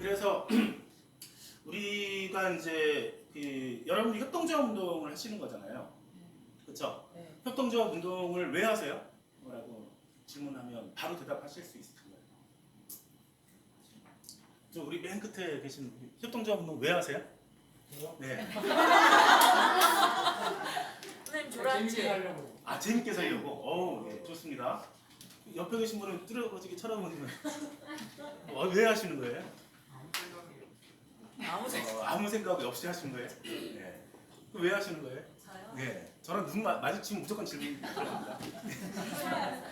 그래서 우리가 이제 여러분들이 협동조합 운동을 하시는 거잖아요. 그렇죠? 네. 협동조합 운동을 왜 하세요? 뭐라고 질문하면 바로 대답하실 수 있을 거예요. 저 우리 맨 끝에 계신 협동조합 운동 왜 하세요? 네. 선생님 조란지. 재밌게 하려고. 아, 재밌게 살려고. 네, 좋습니다. 옆에 계신 분은 뚜렷하게 쳐다보는 왜 하시는 거예요? 아무 생각. 아무 생각 없이 하시는 거예요? 네. 왜 하시는 거예요? 저요? 네. 저랑 눈 마주치면 무조건 질문 들어갑니다. 이사여서요.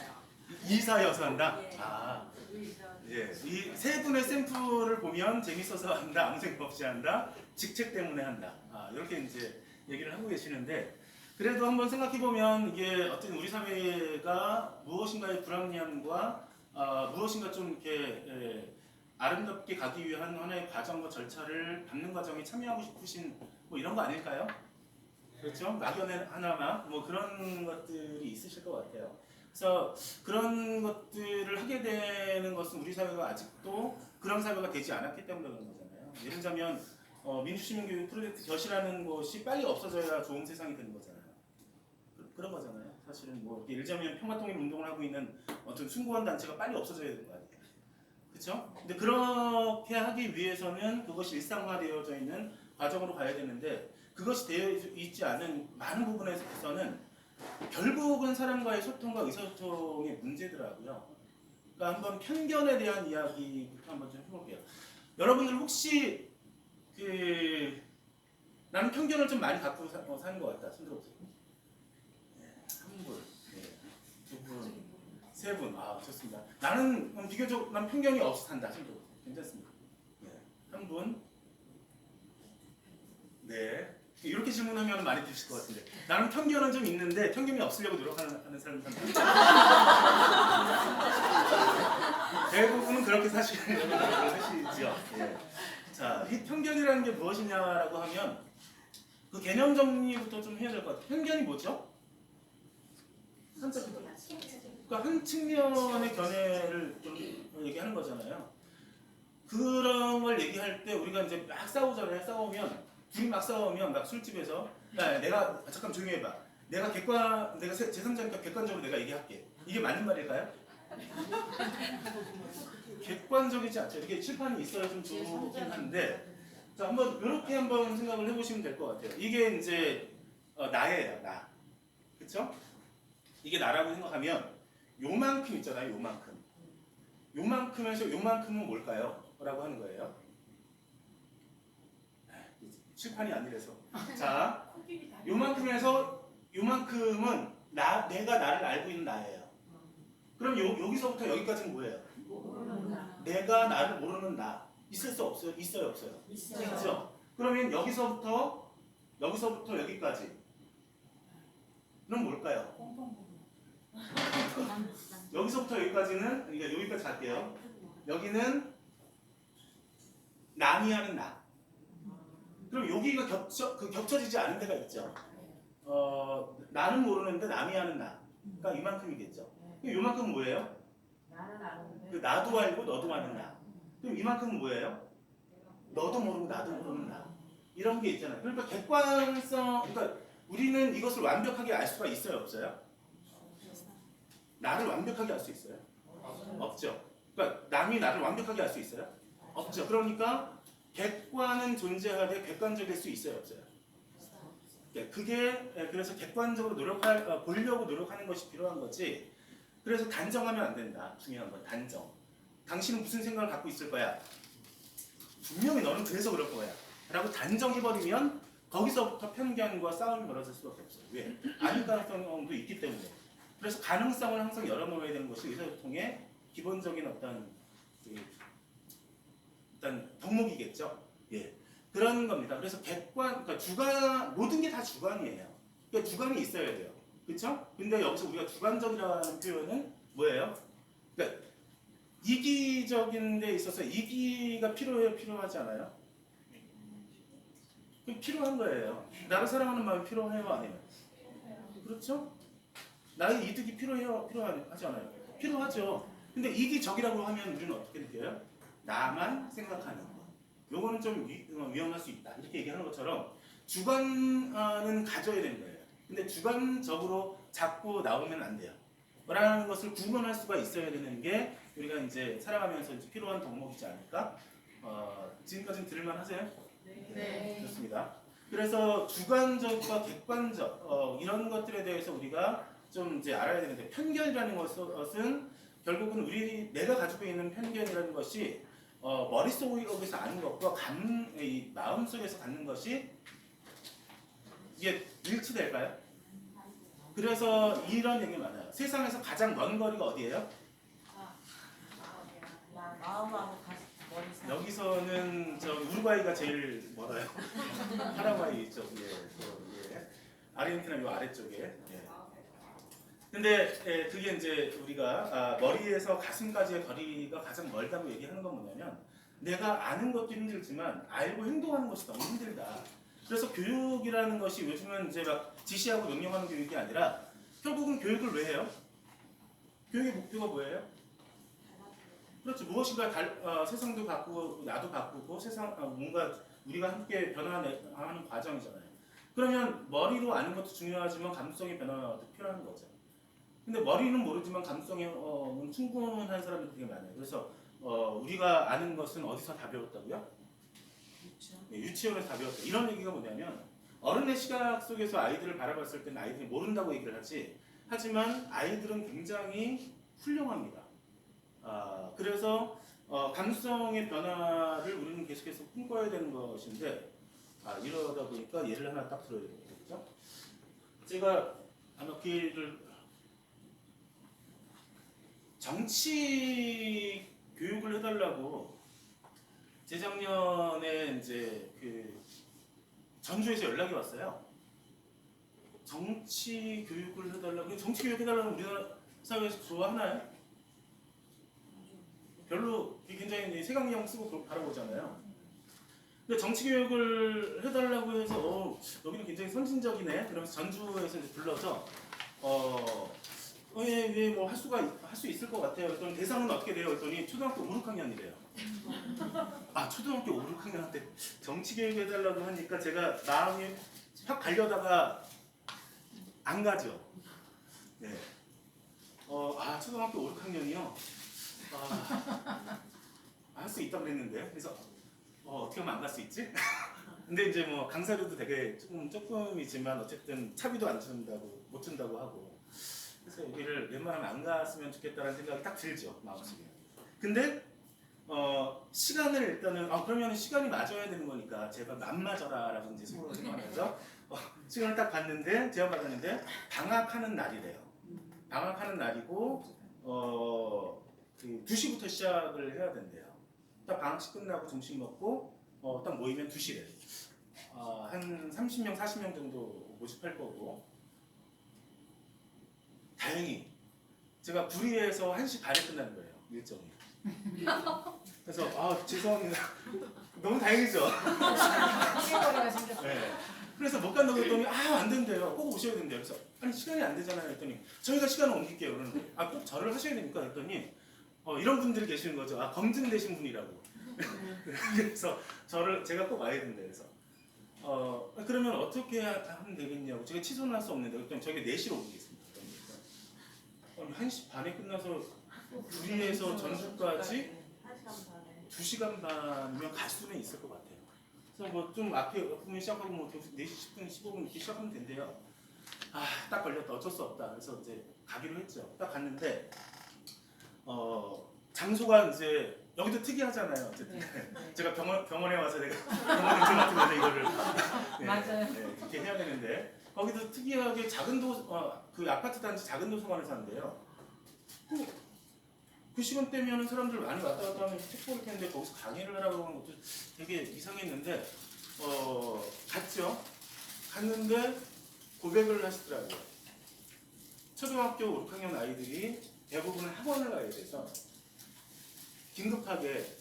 이사여서 한다? 예. 아, 예. 이 세 분의 샘플을 보면 재밌어서 한다, 아무 생각 없이 한다, 직책 때문에 한다. 이렇게 이제 얘기를 하고 계시는데, 그래도 한번 생각해 보면 이게 어떤 우리 사회가 무엇인가의 불합리함과 무엇인가 좀 이렇게 아름답게 가기 위한 하나의 과정과 절차를 밟는 과정에 참여하고 싶으신 뭐 이런 거 아닐까요? 그렇죠? 막연한 하나마 뭐 그런 것들이 있으실 것 같아요. 그래서 그런 것들을 하게 되는 것은 우리 사회가 아직도 그런 사회가 되지 않았기 때문에 그런 거잖아요. 예를 들자면 민주시민교육 프로젝트 곁이라는 것이 빨리 없어져야 좋은 세상이 되는 거잖아요. 그런 거잖아요. 사실은 뭐 예를 들자면 평화통일 운동을 하고 있는 어떤 숭고한 단체가 빨리 없어져야 되는 거 아니에요. 그렇죠? 근데 그렇게 하기 위해서는 그것이 일상화되어져 있는 과정으로 가야 되는데 그것이 되어 있지 않은 많은 부분에서는 결국은 사람과의 소통과 의사소통의 문제더라고요. 그러니까 한번 편견에 대한 이야기부터 한번 좀 해볼게요. 여러분들 혹시 나는 편견을 좀 많이 갖고 사는 것 같다. 손 들어보세요. 네, 한 분, 네, 두 분, 세 분. 좋습니다. 나는 비교적 난 편견이 없어 산다. 손 들어보세요. 괜찮습니다. 네, 한 분. 네. 이렇게 질문하면 많이 드실 것 같은데 나는 편견은 좀 있는데 편견이 없으려고 노력하는 사람이 대부분은 그렇게 사시려고 노력을 하시죠. 예. 자, 이 편견이라는 게 무엇이냐라고 하면 그 개념 정리부터 좀 해야 될 것 같아요. 편견이 뭐죠? 그러니까 한 측면의 견해를 좀 얘기하는 거잖아요. 그런 걸 얘기할 때 우리가 이제 막 싸우잖아요. 둘이 막 싸우면 막 술집에서 내가 잠깐 조용히 해봐. 내가 제3자니까 객관적으로 내가 얘기할게. 이게 맞는 말일까요? 객관적이지 않죠. 이게 칠판이 있어야 좀 좋긴 한데 자, 한번 이렇게 한번 생각을 해보시면 될 것 같아요. 이게 이제 나예요, 나. 그렇죠? 이게 나라고 생각하면 요만큼 있잖아요, 요만큼. 요만큼에서 요만큼은 뭘까요? 라고 하는 거예요. 칠판이 아니라서. 자, 요만큼에서 요만큼은 내가 나를 알고 있는 나예요. 그럼 여기서부터 여기까지는 뭐예요? 내가 나를 모르는 나. 있을 수 없어요? 있어요, 없어요? 있죠. 그러면 여기서부터 여기까지. 는 뭘까요? 여기서부터 여기까지는 그러니까 여기까지 갈게요. 여기는 남이 하는 나. 그럼 여기가 겹쳐지지 않은 데가 있죠. 나는 모르는데 남이 아는 나. 그러니까 이만큼이겠죠. 그럼 이만큼은 뭐예요? 나도 알고 너도 아는 나. 그럼 이만큼은 뭐예요? 너도 모르고 나도 모르는 나. 이런 게 있잖아요. 그러니까 그러니까 우리는 이것을 완벽하게 알 수가 있어요, 없어요? 나를 완벽하게 알 수 있어요? 없죠. 그러니까 남이 나를 완벽하게 알 수 있어요? 없죠. 그러니까 객관은 존재하되 객관적일 수 있어요, 없어요? 그래서 객관적으로 보려고 노력하는 것이 필요한 거지. 그래서 단정하면 안 된다. 중요한 건 단정. 당신은 무슨 생각을 갖고 있을 거야? 분명히 너는 그래서 그럴 거야. 라고 단정해버리면 거기서부터 편견과 싸움이 벌어질 수밖에 없어요. 왜? 아닐 가능성도 있기 때문에. 그래서 가능성을 항상 열어놓아야 되는 것이 의사소통의 기본적인 어떤 일단 덕목이겠죠. 예, 그런 겁니다. 그래서 그러니까 모든 게 다 주관이에요. 그러니까 주관이 있어야 돼요. 그렇죠? 근데 여기서 우리가 주관적이라는 표현은 뭐예요? 그러니까 이기적인 데 있어서 이기가 필요하지 않아요? 필요한 거예요. 나를 사랑하는 마음이 필요해요, 아니면? 그렇죠? 나의 이득이 필요하지 않아요? 필요하죠. 근데 이기적이라고 하면 우리는 어떻게 느껴요? 나만 생각하는 거. 요거는 좀 위험할 수 있다. 이렇게 얘기하는 것처럼 주관은 가져야 되는 거예요. 근데 주관적으로 자꾸 나오면 안 돼요. 라는 것을 구분할 수가 있어야 되는 게 우리가 이제 살아가면서 이제 필요한 덕목이지 않을까? 지금까지는 들을만 하세요? 네. 좋습니다. 그래서 주관적과 객관적 이런 것들에 대해서 우리가 좀 이제 알아야 되는데 편견이라는 것은 결국은 내가 가지고 있는 편견이라는 것이 머릿속에서 아는 것과 이 마음속에서 갖는 것이 이게 일치될까요? 그래서 이런 얘기 많아요. 세상에서 가장 먼 거리가 어디예요? 마음하고 머리 사이. 여기서는 저 우루과이가 제일 멀어요. 파라과이 쪽에, 아르헨티나 요 아래쪽에. 예. 근데 그게 이제 우리가 머리에서 가슴까지의 거리가 가장 멀다고 얘기하는 건 뭐냐면 내가 아는 것도 힘들지만 알고 행동하는 것이 너무 힘들다. 그래서 교육이라는 것이 요즘은 이제 막 지시하고 명령하는 교육이 아니라 결국은 교육을 왜 해요? 교육의 목표가 뭐예요? 그렇죠. 무엇인가 세상도 바꾸고 나도 바꾸고 세상 뭔가 우리가 함께 변화하는 과정이잖아요. 그러면 머리로 아는 것도 중요하지만 감성의 변화가 필요한 거죠. 근데 머리는 모르지만 감성이 충분한 사람들이 되게 많아요. 그래서 우리가 아는 것은 어디서 다 배웠다고요? 유치원에서 다 배웠다. 이런 얘기가 뭐냐면 어른의 시각 속에서 아이들을 바라봤을 때는 아이들이 모른다고 얘기를 하지. 하지만 아이들은 굉장히 훌륭합니다. 그래서 감성의 변화를 우리는 계속해서 꿈꿔야 되는 것인데 이러다 보니까 예를 하나 딱 들어야 되겠죠. 그렇죠? 제가 아마 기회를 정치 교육을 해달라고 재작년에 이제 그 전주에서 연락이 왔어요. 정치 교육을 해달라고. 정치 교육 해달라면 우리나라 사회에서 좋아하나요? 별로 굉장히 색안경 쓰고 바라보잖아요. 근데 정치 교육을 해달라고 해서 여기는 굉장히 선진적이네. 그러면서 전주에서 이제 불러서 뭐 할 수 있을 것 같아요. 그랬더니 대상은 어떻게 돼요? 그랬더니 초등학교 5, 6학년이래요. 초등학교 5, 6학년한테 정치 교육 해달라고 하니까 제가 마음이 확 가려다가 안 가죠. 네. 초등학교 5, 6학년이요. 할 수 있다고 그랬는데 그래서 어떻게 하면 안 갈 수 있지? 근데 이제 뭐 강사료도 되게 조금이지만 어쨌든 차비도 안 준다고 못 준다고 하고 그래서 여기를 웬만하면 안 갔으면 좋겠다라는 생각이 딱 들죠 마음속에. 근데 시간을 일단은 그러면 시간이 맞아야 되는 거니까 제가 안 맞아라라고 이제 속으로 생각하면서 시간을 딱 봤는데 제가 받았는데 방학하는 날이래요. 방학하는 날이고 2시부터 시작을 해야 된대요. 딱 방학식 끝나고 점심 먹고 딱 모이면 2시래. 한 30명, 40명 정도 모집할 거고 다행히 제가 불의해서 1시 반에 끝나는 거예요. 일정이. 그래서 죄송합니다. 너무 다행이죠. 네. 그래서 못 간다고 했더니 안 된대요. 꼭 오셔야 된대요. 그래서 아니 시간이 안 되잖아요. 했더니 저희가 시간을 옮길게요. 그러는데 꼭 절을 하셔야 되니까 했더니 이런 분들이 계시는 거죠. 검증되신 분이라고. 그래서 제가 꼭 와야 된다 그래서 그러면 어떻게 하면 되겠냐고. 제가 취소는 할 수 없는데 그랬더니 저희가 4시로 옮기겠습니다. 1시 반에 끝나서 부리에서 전주까지 2시간 반이면 갈 수는 있을 것 같아요. 그래서 뭐 좀 앞에 부분 시작하고 뭐 4시 10분, 15분 이렇게 시작하면 된대요. 딱 걸렸다. 어쩔 수 없다. 그래서 이제 가기로 했죠. 딱 갔는데 장소가 이제 여기도 특이하잖아요. 어쨌든 제가 병원에 와서 내가 병원 인증 같은 거는 이거를 맞아요. 이렇게 해야 되는데 거기도 특이하게 그 아파트 단지 작은 도서관에 사는데요. 그 시간대면 사람들 많이 왔다 갔다 하면 책 볼 텐데 거기서 강의를 하라고 하는 것도 되게 이상했는데 갔죠. 갔는데 고백을 하시더라고요. 초등학교 5, 6학년 아이들이 대부분 학원을 가야 돼서 긴급하게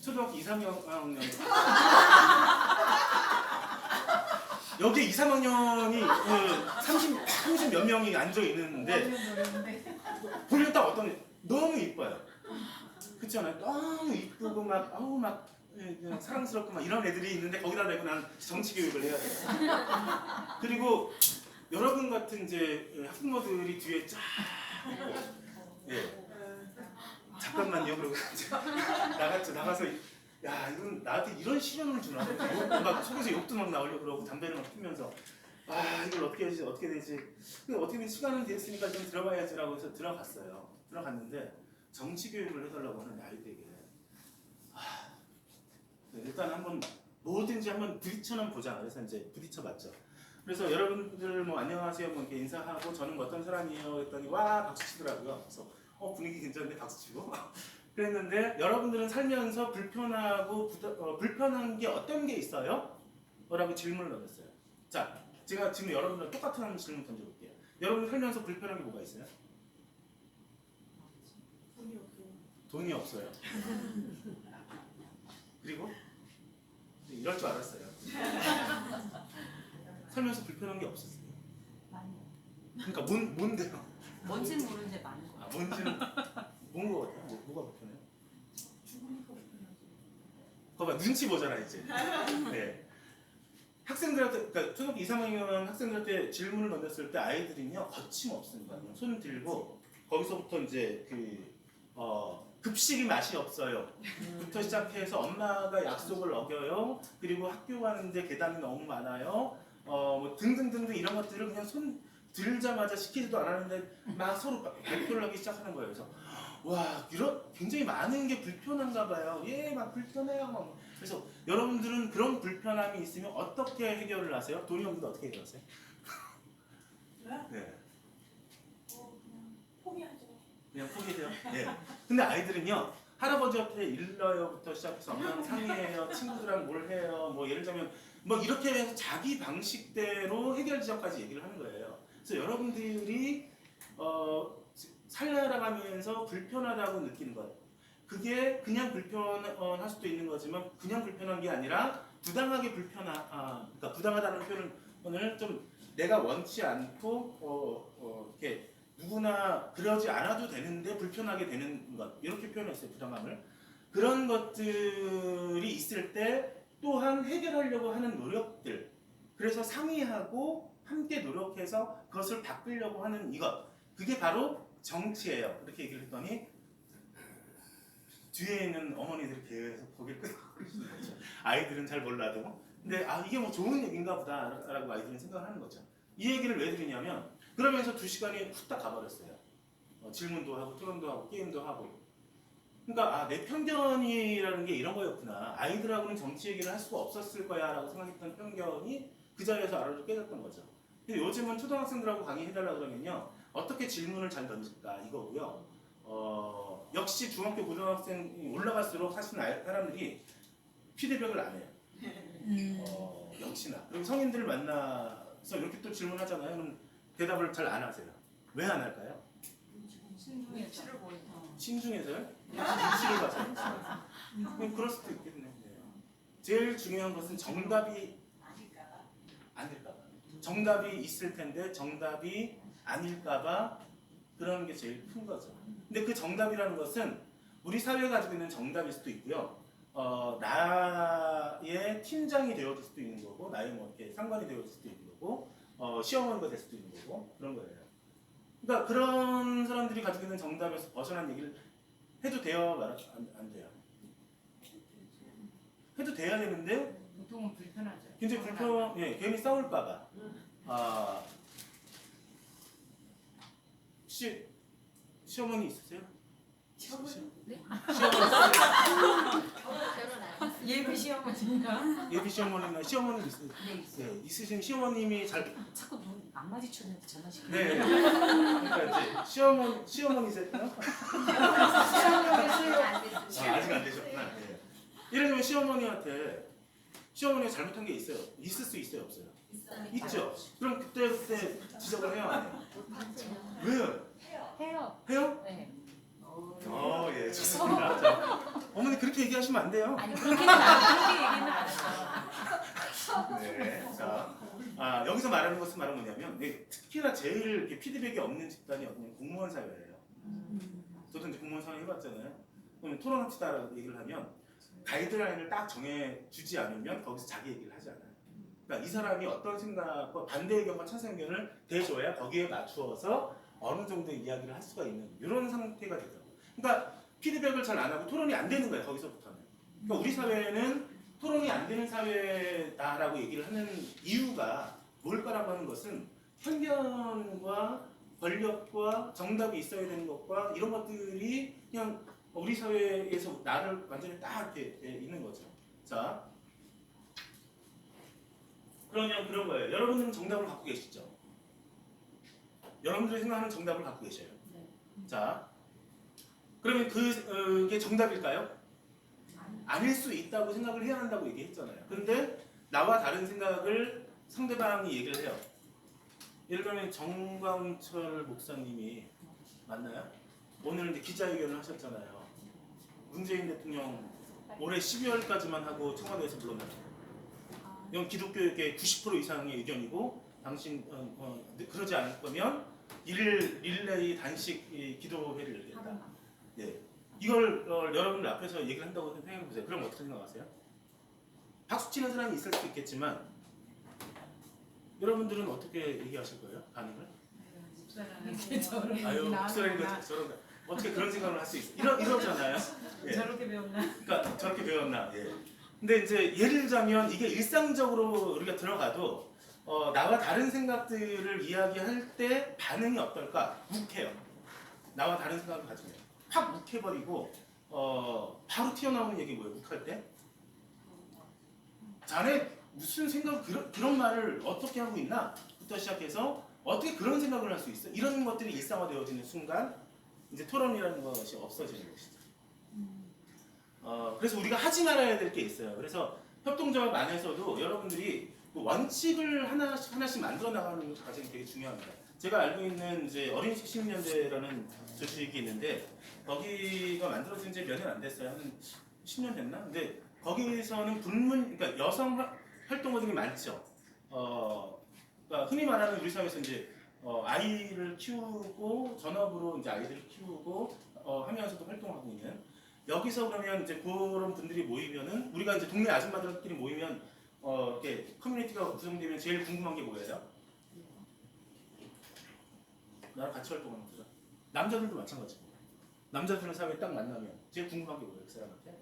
초등학교 2, 3학년 여기 2, 3학년이 30 몇 명이 앉아 있는데 보니까 딱 너무 이뻐요. 그렇지 않아요? 너무 이쁘고 막 그냥 사랑스럽고 막 이런 애들이 있는데 거기다 대고 난 정치 교육을 해야 돼요. 그리고 여러분 같은 이제 학부모들이 뒤에 쫙 예. 잠깐만요. 그러고 이제 나가서 야 이건 나한테 이런 시련을 주나? 막 속에서 욕도 막 나오려고 그러고 담배를 막 피면서 아 이걸 어떻게 되지 어떻게 되지? 근데 어떻게든 시간은 됐으니까 좀 들어가야지라고 해서 들어갔어요. 들어갔는데 정치 교육을 해달라고 하는 아이들에게 일단 한번 뭐든지 한번 부딪혀는 보자. 그래서 이제 부딪혀봤죠. 그래서 여러분들 뭐 안녕하세요 뭐 이렇게 인사하고 저는 뭐 어떤 사람이에요 했더니 와 박수 치더라고요. 그래서 분위기 괜찮은데 박수 치고 그랬는데 여러분들은 살면서 불편하고 불편한 게 어떤 게 있어요? 라고 질문을 던졌어요. 자, 제가 지금 여러분들 똑같은 질문 던져볼게요. 여러분 살면서 불편한 게 뭐가 있어요? 돈이 없어요. 그리고 이럴 줄 알았어요. 살면서 불편한 게 없었어요. 그러니까 뭔데요? 뭔지는 모르는데 많은 거. 뭔지는 뭔 거 같아요? 뭐가 불편해요? 봐봐 눈치 보잖아 이제. 네. 학생들한테 그러니까 초등학교 2, 3학년 학생들한테 질문을 던졌을 때 아이들이요 거침없습니다. 그냥 손 들고 거기서부터 이제 급식이 맛이 없어요. 부터 시작해서 엄마가 약속을 어겨요. 그리고 학교 가는데 계단이 너무 많아요. 뭐 등등등등 이런 것들을 그냥 손 들자마자 시키지도 않았는데 막 서로 발표를 하기 시작하는 거예요. 그래서 와 이런 굉장히 많은 게 불편한가 봐요. 예, 막 불편해요. 그래서 여러분들은 그런 불편함이 있으면 어떻게 해결을 하세요? 돈이 없는데 어떻게 해결하세요? 네. 그냥 포기해요. 네. 근데 아이들은요 할아버지한테 일러요부터 시작해서 엄마랑 상의해요, 친구들이랑 뭘 해요, 뭐 예를 들면 뭐 이렇게 해서 자기 방식대로 해결 지점까지 얘기를 하는 거예요. 그래서 여러분들이 살아가면서 불편하다고 느끼는 것, 그게 그냥 불편할 수도 있는 거지만 그냥 불편한 게 아니라 부당하게 그러니까 부당하다는 표현을 좀 내가 원치 않고 이렇게 누구나 그러지 않아도 되는데 불편하게 되는 것 이렇게 표현했어요. 부당함을. 그런 것들이 있을 때 또한 해결하려고 하는 노력들, 그래서 상의하고 함께 노력해서 그것을 바꾸려고 하는 이것, 그게 바로 정치예요. 이렇게 얘기를 했더니 뒤에 있는 어머니들이 계속 고개를 끄덕거리시는 거죠. 아이들은 잘 몰라도. 근데 이게 뭐 좋은 얘기인가 보다라고 아이들은 생각을 하는 거죠. 이 얘기를 왜 드리냐면 그러면서 2시간이 후딱 가버렸어요. 질문도 하고 토론도 하고 게임도 하고. 그러니까 내 편견이라는 게 이런 거였구나. 아이들하고는 정치 얘기를 할 수가 없었을 거야 라고 생각했던 편견이 그 자리에서 아르르 깨졌던 거죠. 근데 요즘은 초등학생들하고 강의해달라 그러면요 어떻게 질문을 잘 던질까 이거고요. 역시 중학교 고등학생이 올라갈수록 사실 사람들이 피드백을 안 해요. 역시나. 그리고 성인들을 만나서 이렇게 또 질문하잖아요. 그럼 대답을 잘 안 하세요. 왜 안 할까요? 눈치를 보이죠. 신중해서요? 눈치를 봐서. 그럴 수도 있겠네요. 제일 중요한 것은 정답이 아닐까봐. 정답이 있을 텐데 정답이 아닐까봐 그런 게 제일 큰 거죠. 근데 그 정답이라는 것은 우리 사회가 가지고 있는 정답일 수도 있고요. 나의 팀장이 되어줄 수도 있는 거고, 나의 뭐 이렇게 상관이 되어줄 수도 있는 거고, 시어머니가 될 수도 있는 거고 그런 거예요. 그러니까 그런 사람들이 가지고 있는 정답에서 벗어난 얘기를 해도 돼요, 안 돼요? 해도 돼야 되는데 보통은 불편하죠. 굉장히 괜히 싸울까봐. 혹시 시어머니 있으세요? 시어머니? 네? 시어머니 예비 시어머니인가? 예비 시어머니나 시어머니 있으세요? 네, 있어요. 네, 있으신 시어머님이 잘 자꾸 눈 안 마주치는데 전화시키는 네. 그러니까 이제 시어머니세요? 아직 안 되셨구나. 네. 예를 들면 시어머니가 잘못한 게 있어요. 있을 수 있어요, 없어요? 있죠. 그럼 그때 지적을 해요, 안 해요? 왜요? 해요. 해요? 네. 예, 좋습니다. 자, 어머니 그렇게 얘기하시면 안 돼요. 아니 그렇게 얘기는 안 했어요. 네. 자, 여기서 말하는 것은 바로 뭐냐면 특히나 제일 이렇게 피드백이 없는 집단이 어떤 공무원 사회예요. 저도 이제 공무원 사회 해봤잖아요. 그러면 토론합시다라고 얘기를 하면 가이드라인을 딱 정해주지 않으면 거기서 자기 얘기를 하지 않아요. 그러니까 이 사람이 어떤 생각과 반대 의견과 찬성 의견을 대줘야 거기에 맞추어서 어느 정도 이야기를 할 수가 있는 이런 상태가 되더라고요. 그러니까 피드백을 잘 안 하고 토론이 안 되는 거예요. 거기서부터는. 그러니까 우리 사회는 토론이 안 되는 사회다라고 얘기를 하는 이유가 뭘까라고 하는 것은 편견과 권력과 정답이 있어야 되는 것과 이런 것들이 그냥 우리 사회에서 나를 완전히 딱 이렇게 있는 거죠. 자, 그러면 그런 거예요. 여러분들은 정답을 갖고 계시죠? 여러분들이 생각하는 정답을 갖고 계셔요. 네. 자, 그러면 그게 정답일까요? 아닐 수 있다고 생각을 해야 한다고 얘기했잖아요. 근데 나와 다른 생각을 상대방이 얘기를 해요. 예를 들면 정광철 목사님이 맞나요? 오늘 이제 기자회견을 하셨잖아요. 문재인 대통령 올해 12월까지만 하고 청와대에서 물러났어요. 이건 기독교계 90% 이상의 의견이고 당신 그러지 않을 거면 릴레이 단식 기도회를 열겠다. 네. 이걸 여러분들 앞에서 얘기를 한다고 생각해 보세요. 그럼 어떻게 생각하세요? 박수 치는 사람이 있을 수 있겠지만 여러분들은 어떻게 얘기하실 거예요? 반응을? 아유, 목사님과 저런 어떻게 그런 생각을 할 수 있어? 이러잖아요. 예. 저렇게 배웠나? 그러니까 저렇게 배웠나? 예. 근데 이제 예를 들자면 이게 일상적으로 우리가 들어가도 나와 다른 생각들을 이야기할 때 반응이 어떨까? 욱해요. 나와 다른 생각을 가지면 확 욱해버리고 바로 튀어나오는 얘기 뭐예요? 욱할 때? 자네 무슨 생각 그런 말을 어떻게 하고 있나? 부터 시작해서 어떻게 그런 생각을 할 수 있어? 이런 것들이 일상화되어지는 순간 이제 토론이라는 것이 없어지는 것이죠. 그래서 우리가 하지 말아야 될 게 있어요. 그래서 협동조합 안에서도 여러분들이 원칙을 하나씩 만들어 나가는 과정이 되게 중요합니다. 제가 알고 있는 이제 어린 70년대라는 조직이 있는데 거기가 만들어진 지 몇 년 안 됐어요. 한 10년 됐나? 근데 거기서는 그러니까 여성 활동가들이 많죠. 그러니까 흔히 말하는 우리 사회에서 이제 아이를 키우고 전업으로 이제 아이들을 키우고 하면서도 활동하고 있는 여기서 그러면 이제 그런 분들이 모이면은 우리가 이제 동네 아줌마들끼리 모이면 이렇게 커뮤니티가 구성되면 제일 궁금한 게 뭐예요? 나랑 같이 활동하는 거죠. 남자들도 마찬가지고 남자들은 사회에 딱 만나면 제일 궁금한 게 뭐예요? 그 사람한테?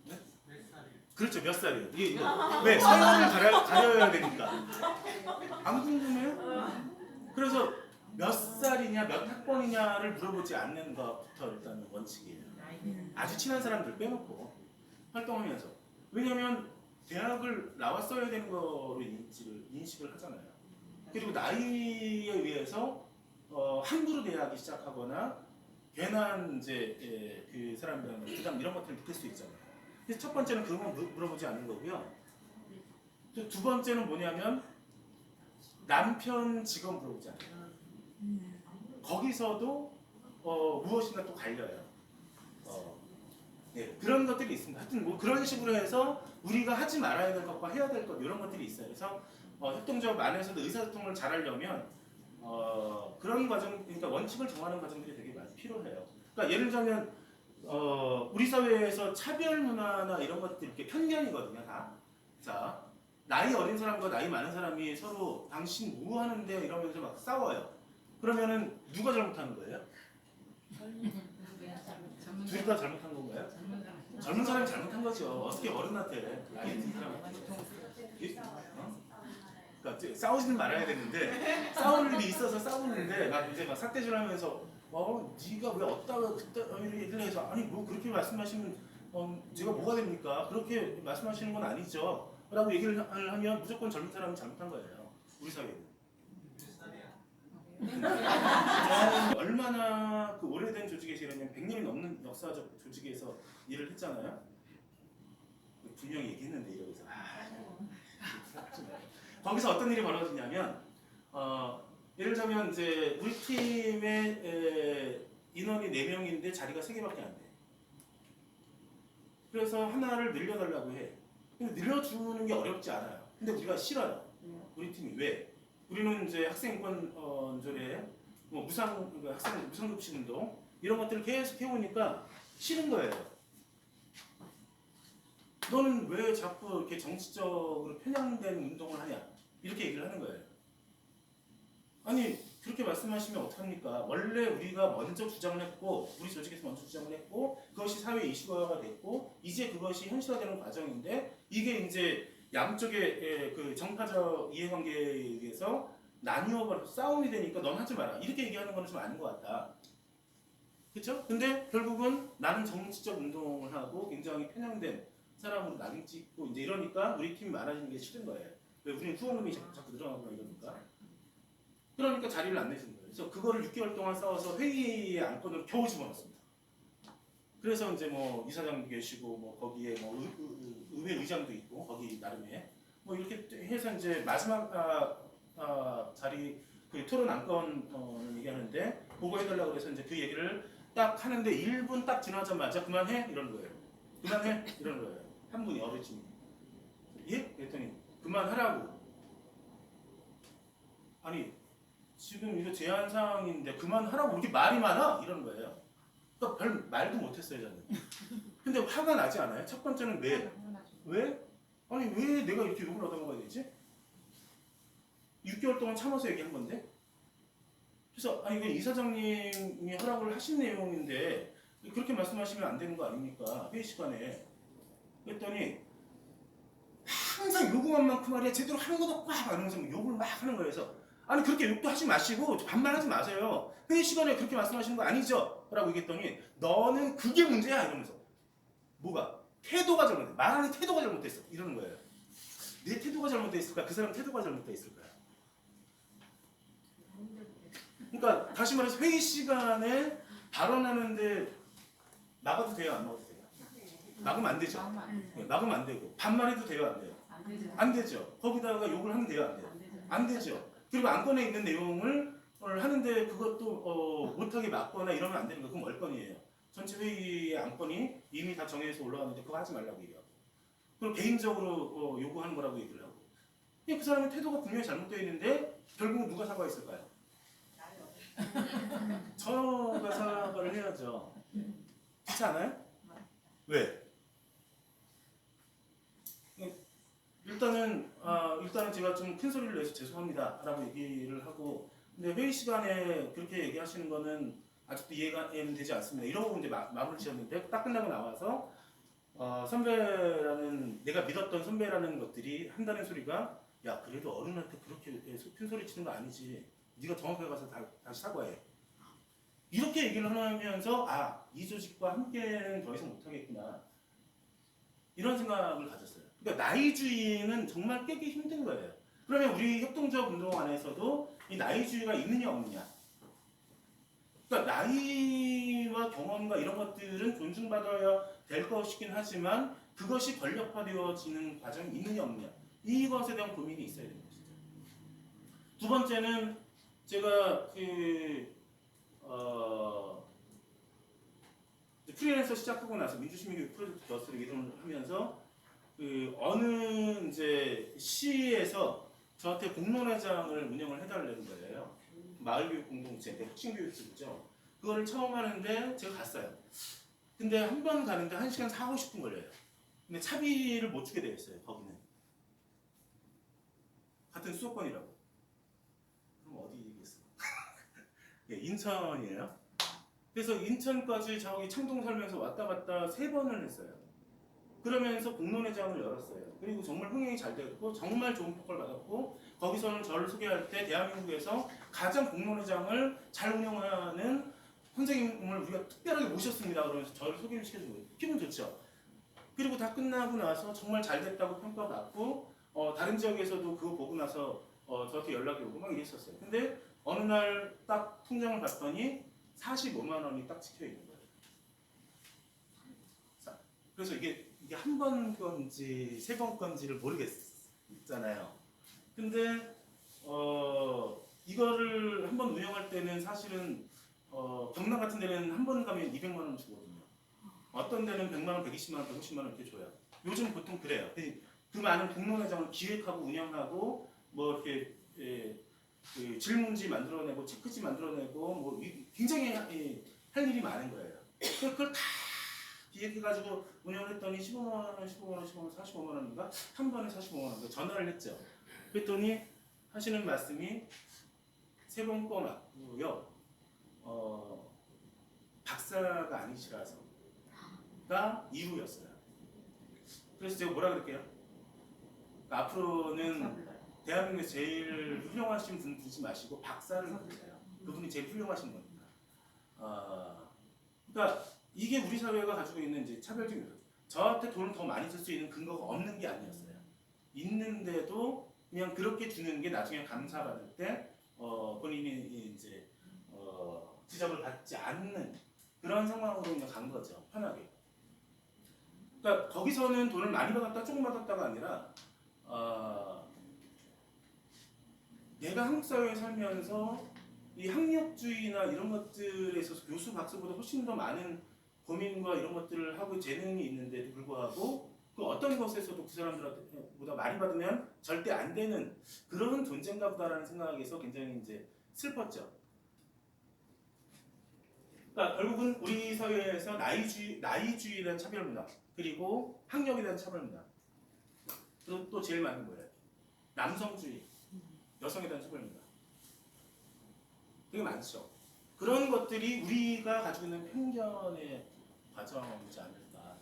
네? 그렇죠. 몇 살이에요? 왜? 사연을 가려야 되니까. 안 궁금해요? 그래서 몇 살이냐, 몇 학번이냐를 물어보지 않는 것부터 일단 원칙이에요. 아주 친한 사람들 빼놓고 활동하면서. 왜냐하면 대학을 나왔어야 되는 거로 인식을 하잖아요. 그리고 나이에 의해서 함부로 대학이 시작하거나 괜한 이제 그 사람들한테 부담 이런 것들을 느낄 수 있잖아요. 그래서 첫 번째는 그런 거 물어보지 않는 거고요. 또 두 번째는 뭐냐면 남편 직업 물어보지 않아요. 거기서도 무엇인가 또 갈려요. 네, 그런 것들이 있습니다. 하여튼 뭐 그런 식으로 해서 우리가 하지 말아야 될 것과 해야 될 것 이런 것들이 있어요. 그래서 협동조합 안에서도 의사소통을 잘하려면 그런 과정, 그러니까 원칙을 정하는 과정들이 되게 많이 필요해요. 그러니까 예를 들자면 우리 사회에서 차별 문화나 이런 것들 이렇게 편견이거든요, 다. 자, 나이 어린 사람과 나이 많은 사람이 서로 당신 뭐 하는데 이러면서 막 싸워요. 그러면은 누가 잘못하는 거예요? 둘 다 잘못한 건가요? 젊은 사람이 잘못한 거죠. 어떻게 어른한테 나이 든 사람한테. 그러니까 싸우지는 말아야 되는데 싸울 일이 있어서 싸우는데 막 이제 막 삿대질하면서 네가 왜 어디다가 그때 얘기를 해서 아니 뭐 그렇게 말씀하시면 제가 뭐가 됩니까? 그렇게 말씀하시는 건 아니죠. 라고 얘기를 하면 무조건 젊은 사람이 잘못한 거예요. 우리 사회는. 얼마나 그 오래된 조직에서 일하면 100년이 넘는 역사적 조직에서 일을 했잖아요. 분명히 얘기했는데 이러면서 거기서 어떤 일이 벌어지냐면 예를 들자면 이제 우리 팀의 인원이 4명인데 자리가 3개밖에 안 돼. 그래서 하나를 늘려달라고 해. 근데 늘려주는 게 어렵지 않아요. 근데 우리가 싫어요. 우리 팀이 왜? 우리는 이제 학생 인권조례, 뭐 무상급식운동 이런 것들을 계속 해오니까 싫은 거예요. 너는 왜 자꾸 이렇게 정치적으로 편향된 운동을 하냐? 이렇게 얘기를 하는 거예요. 아니 그렇게 말씀하시면 어떡합니까? 원래 우리가 먼저 주장을 했고 우리 조직에서 먼저 주장을 했고 그것이 사회 이슈화가 됐고 이제 그것이 현실화되는 과정인데 이게 이제 양쪽의 그 정파적 이해관계에 의해서 나뉘어 버려서 싸움이 되니까 넌 하지 마라 이렇게 얘기하는 거는 좀 아닌 것 같다. 그렇죠? 근데 결국은 나는 정치적 운동을 하고 굉장히 편향된 사람으로 낙인 찍고 이제 이러니까 우리 팀이 많아지는 게 싫은 거예요. 왜 우리는 후원금이 자꾸 늘어나고 이러니까. 그러니까 자리를 안 내주는 거예요. 그래서 그거를 6개월 동안 싸워서 회의의 안건으로 겨우 집어넣습니다. 그래서 이제 뭐 이사장도 계시고 뭐 거기에 뭐 의회 의장도 있고 거기 나름에 뭐 이렇게 해서 이제 마지막 자리 그 토론 안건 얘기하는데 보고해달라고 그래서 이제 그 얘기를 딱 하는데 1분 딱 지나자마자 그만해 이러는 거예요. 그만해 이러는 거예요. 한 분이 어르신이 예? 그랬더니 그만하라고. 아니 지금 이거 제한 사항인데 그만하라고 이렇게 말이 많아 이러는 거예요. 그러니까 별 말도 못했어요 저는. 근데 화가 나지 않아요? 첫 번째는 왜? 왜? 아니 왜 내가 이렇게 욕을 얻어먹어야 되지? 6개월 동안 참아서 얘기한 건데. 그래서 아니 이건 이사장님이 허락을 하신 내용인데 그렇게 말씀하시면 안 되는 거 아닙니까? 회의 시간에. 그랬더니 항상 요구한 만큼 말이야 제대로 하는 것도 꽉 하면서 욕을 막 하는 거예요. 그래서 아니 그렇게 욕도 하지 마시고 반말하지 마세요. 회의 시간에 그렇게 말씀하시는 거 아니죠? 라고 얘기했더니 너는 그게 문제야 이러면서 뭐가? 태도가 잘못돼. 말하는 태도가 잘못됐어 이러는 거예요. 내 태도가 잘못돼 있을까? 그 사람 태도가 잘못돼 있을까요? 그러니까 다시 말해서 회의 시간에 발언하는데 나가도 돼요? 안 나가도 돼요? 막으면 안 되죠? 네, 막으면 안 되고 반말해도 돼요? 안 돼요? 안 되죠. 거기다가 욕을 하면 돼요? 안 돼요? 안 되죠. 그리고 안건에 있는 내용을 하는데 그것도 못하게 막거나 이러면 안 되는 거. 그건 월권이에요. 전체 회의의 안건이 이미 다 정해서 올라왔는데 그거 하지 말라고 얘기하고 그리고 개인적으로 요구하는 거라고 얘기를 하고 그 사람의 태도가 분명히 잘못되어 있는데 결국 누가 사과했을까요? 저가 사과를 해야죠. 그렇지 않아요? 왜? 일단은 제가 좀 큰 소리를 내서 죄송합니다라고 얘기를 하고 근데 회의 시간에 그렇게 얘기하시는 거는 아직도 이해가 되지 않습니다. 이러고 이제 마무리 지었는데 딱 끝나고 나와서 선배라는 내가 믿었던 선배라는 것들이 한다는 소리가 야 그래도 어른한테 그렇게 큰 소리 치는 거 아니지. 네가 정확하게 가서 다시 사과해. 이렇게 얘기를 하면서 이 조직과 함께는 더 이상 못하겠구나. 이런 생각을 가졌어요. 그러니까 나이주의는 정말 깨기 힘든 거예요. 그러면 우리 협동적 운동 안에서도 이 나이주의가 있느냐 없느냐. 그러니까 나이와 경험과 이런 것들은 존중받아야 될 것이긴 하지만 그것이 권력화되어지는 과정이 있느냐 없느냐. 이것에 대한 고민이 있어야 되는 것이죠. 두 번째는 제가 프리랜서 시작하고 나서 민주시민교육 프로젝트 더스를 이동을 하면서 어느 이제 시에서 저한테 공론회장을 운영을 해달라는 거예요. 마을교육 공동체, 혁신교육지구죠. 그거를 처음 하는데 제가 갔어요. 근데 한 번 가는데 1시간 4, 50분 걸려요. 근데 차비를 못 주게 되어 있어요. 거기는. 같은 수도권이라고. 그럼 어디겠어? 예, 인천이에요. 그래서 인천까지 저기 창동 살면서 왔다 갔다 3번을 했어요. 그러면서 공론회장을 열었어요. 그리고 정말 흥행이 잘 됐고 정말 좋은 평가를 받았고 거기서는 저를 소개할 때 대한민국에서 가장 공론회장을 잘 운영하는 선생님을 우리가 특별하게 모셨습니다. 그러면서 저를 소개를 시켜준 거예요. 기분 좋죠? 그리고 다 끝나고 나서 정말 잘 됐다고 평가받고 다른 지역에서도 그거 보고 나서 저한테 연락이 오고 막 이랬었어요. 근데 어느 날 딱 통장을 봤더니 45만 원이 딱 찍혀 있는 거예요. 그래서 이게 한 번 건지 3번 건지를 모르겠잖아요. 근데 이거를 한 번 운영할 때는 사실은 경남 같은 데는 한 번 가면 200만 원 주거든요. 어떤 데는 100만 원, 120만 원, 150만 원 이렇게 줘요. 요즘 보통 그래요. 그 많은 공론회장을 기획하고 운영하고 뭐 이렇게 그 질문지 만들어내고 체크지 만들어내고 뭐 굉장히 할 일이 많은 거예요. 그걸 다 기획해가지고 운영을 했더니 15만 원, 15만 원, 15만 원, 45만 원인가? 한 번에 45만 원 전화를 했죠. 그랬더니 하시는 말씀이 세 번 거 맞고요. 박사가 아니시라서가 이유였어요. 그래서 제가 뭐라 그럴게요? 그러니까 앞으로는 대한민국에서 제일 훌륭하신 분 부르지 마시고 박사를 부르세요. 그분이 제일 훌륭하신 겁니다. 그러니까 이게 우리 사회가 가지고 있는 이제 차별적인 거죠. 저한테 돈을 더 많이 쓸 수 있는 근거가 없는 게 아니었어요. 있는데도 그냥 그렇게 주는 게 나중에 감사받을 때 본인이 이제 지적을 받지 않는 그런 상황으로 그냥 간 거죠. 편하게. 그러니까 거기서는 돈을 많이 받았다 조금 받았다가 아니라 내가 한국 사회에 살면서 이 학력주의나 이런 것들에 있어서 교수 박사보다 훨씬 더 많은 고민과 이런 것들을 하고 재능이 있는데도 불구하고 그 어떤 것에서도 그 사람들보다 많이 받으면 절대 안 되는 그런 존재인가 보다라는 생각에서 굉장히 이제 슬펐죠. 그러니까 결국은 우리 사회에서 나이주의에 대한 차별 문화 그리고 학력에 대한 차별 문화 그리고 또 제일 많은 거예요. 남성주의, 여성에 대한 차별 문화 되게 많죠. 그런 것들이 우리가 가지고 있는 편견의 과정이지 않을까.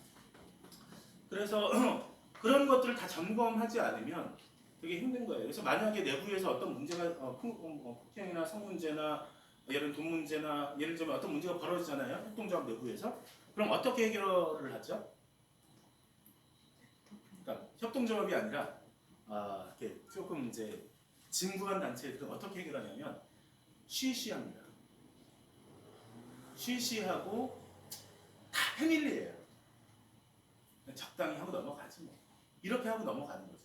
그래서 그런 것들을 다 점검하지 않으면 되게 힘든 거예요. 그래서 만약에 내부에서 어떤 문제가 폭행이나 성문제나 예를 돈 문제나 예를 들면 어떤 문제가 벌어지잖아요. 협동조합 내부에서. 그럼 어떻게 해결을 하죠? 그러니까 협동조합이 아니라 이렇게 조금 이제 진부한 단체들은 어떻게 해결하냐면 쉬쉬합니다. 쉬쉬하고 다 패밀리예요. 적당히 하고 넘어가지 뭐. 이렇게 하고 넘어가는 거죠.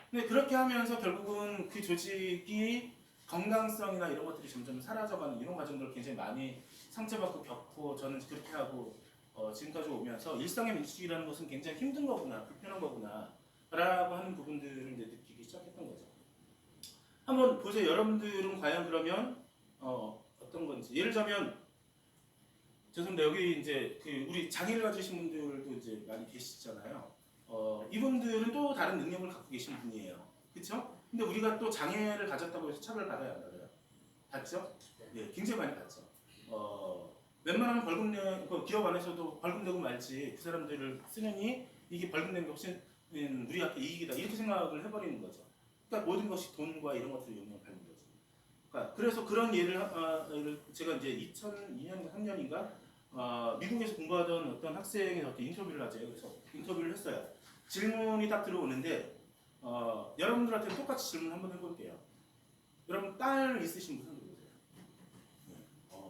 근데 그렇게 하면서 결국은 그 조직이 건강성이나 이런 것들이 점점 사라져가는 이런 과정들을 굉장히 많이 상처받고 겪고 저는 그렇게 하고 지금까지 오면서 일상의 민주주의라는 것은 굉장히 힘든 거구나, 불편한 거구나 라고 하는 부분들을 이제 느끼기 시작했던 거죠. 한번 보세요. 여러분들은 과연 그러면 어떤 건지 예를 들자면 죄송합니다. 여기 이제 그 우리 장애를 가지신 분들도 이제 많이 계시잖아요. 이분들은 또 다른 능력을 갖고 계신 분이에요. 그렇죠? 근데 우리가 또 장애를 가졌다고 해서 차별 받아야 안 받아요? 받죠? 예, 굉장히 많이 받죠. 웬만하면 벌금 그 기업 안에서도 벌금 내고 말지 그 사람들을 쓰느니 이게 벌금 내는 게 훨씬 우리한테 이익이다 이렇게 생각을 해버리는 거죠. 그러니까 모든 것이 돈과 이런 것들을 영향을 받는 거죠. 그러니까 그래서 그런 예를 제가 이제 2002년 3년인가 미국에서 공부하던 어떤 학생의 어떤 인터뷰를 하죠. 그래서 인터뷰를 했어요. 질문이 딱 들어오는데 여러분들한테 똑같이 질문 한번 해볼게요. 여러분 딸 있으신 분 손 들어보세요.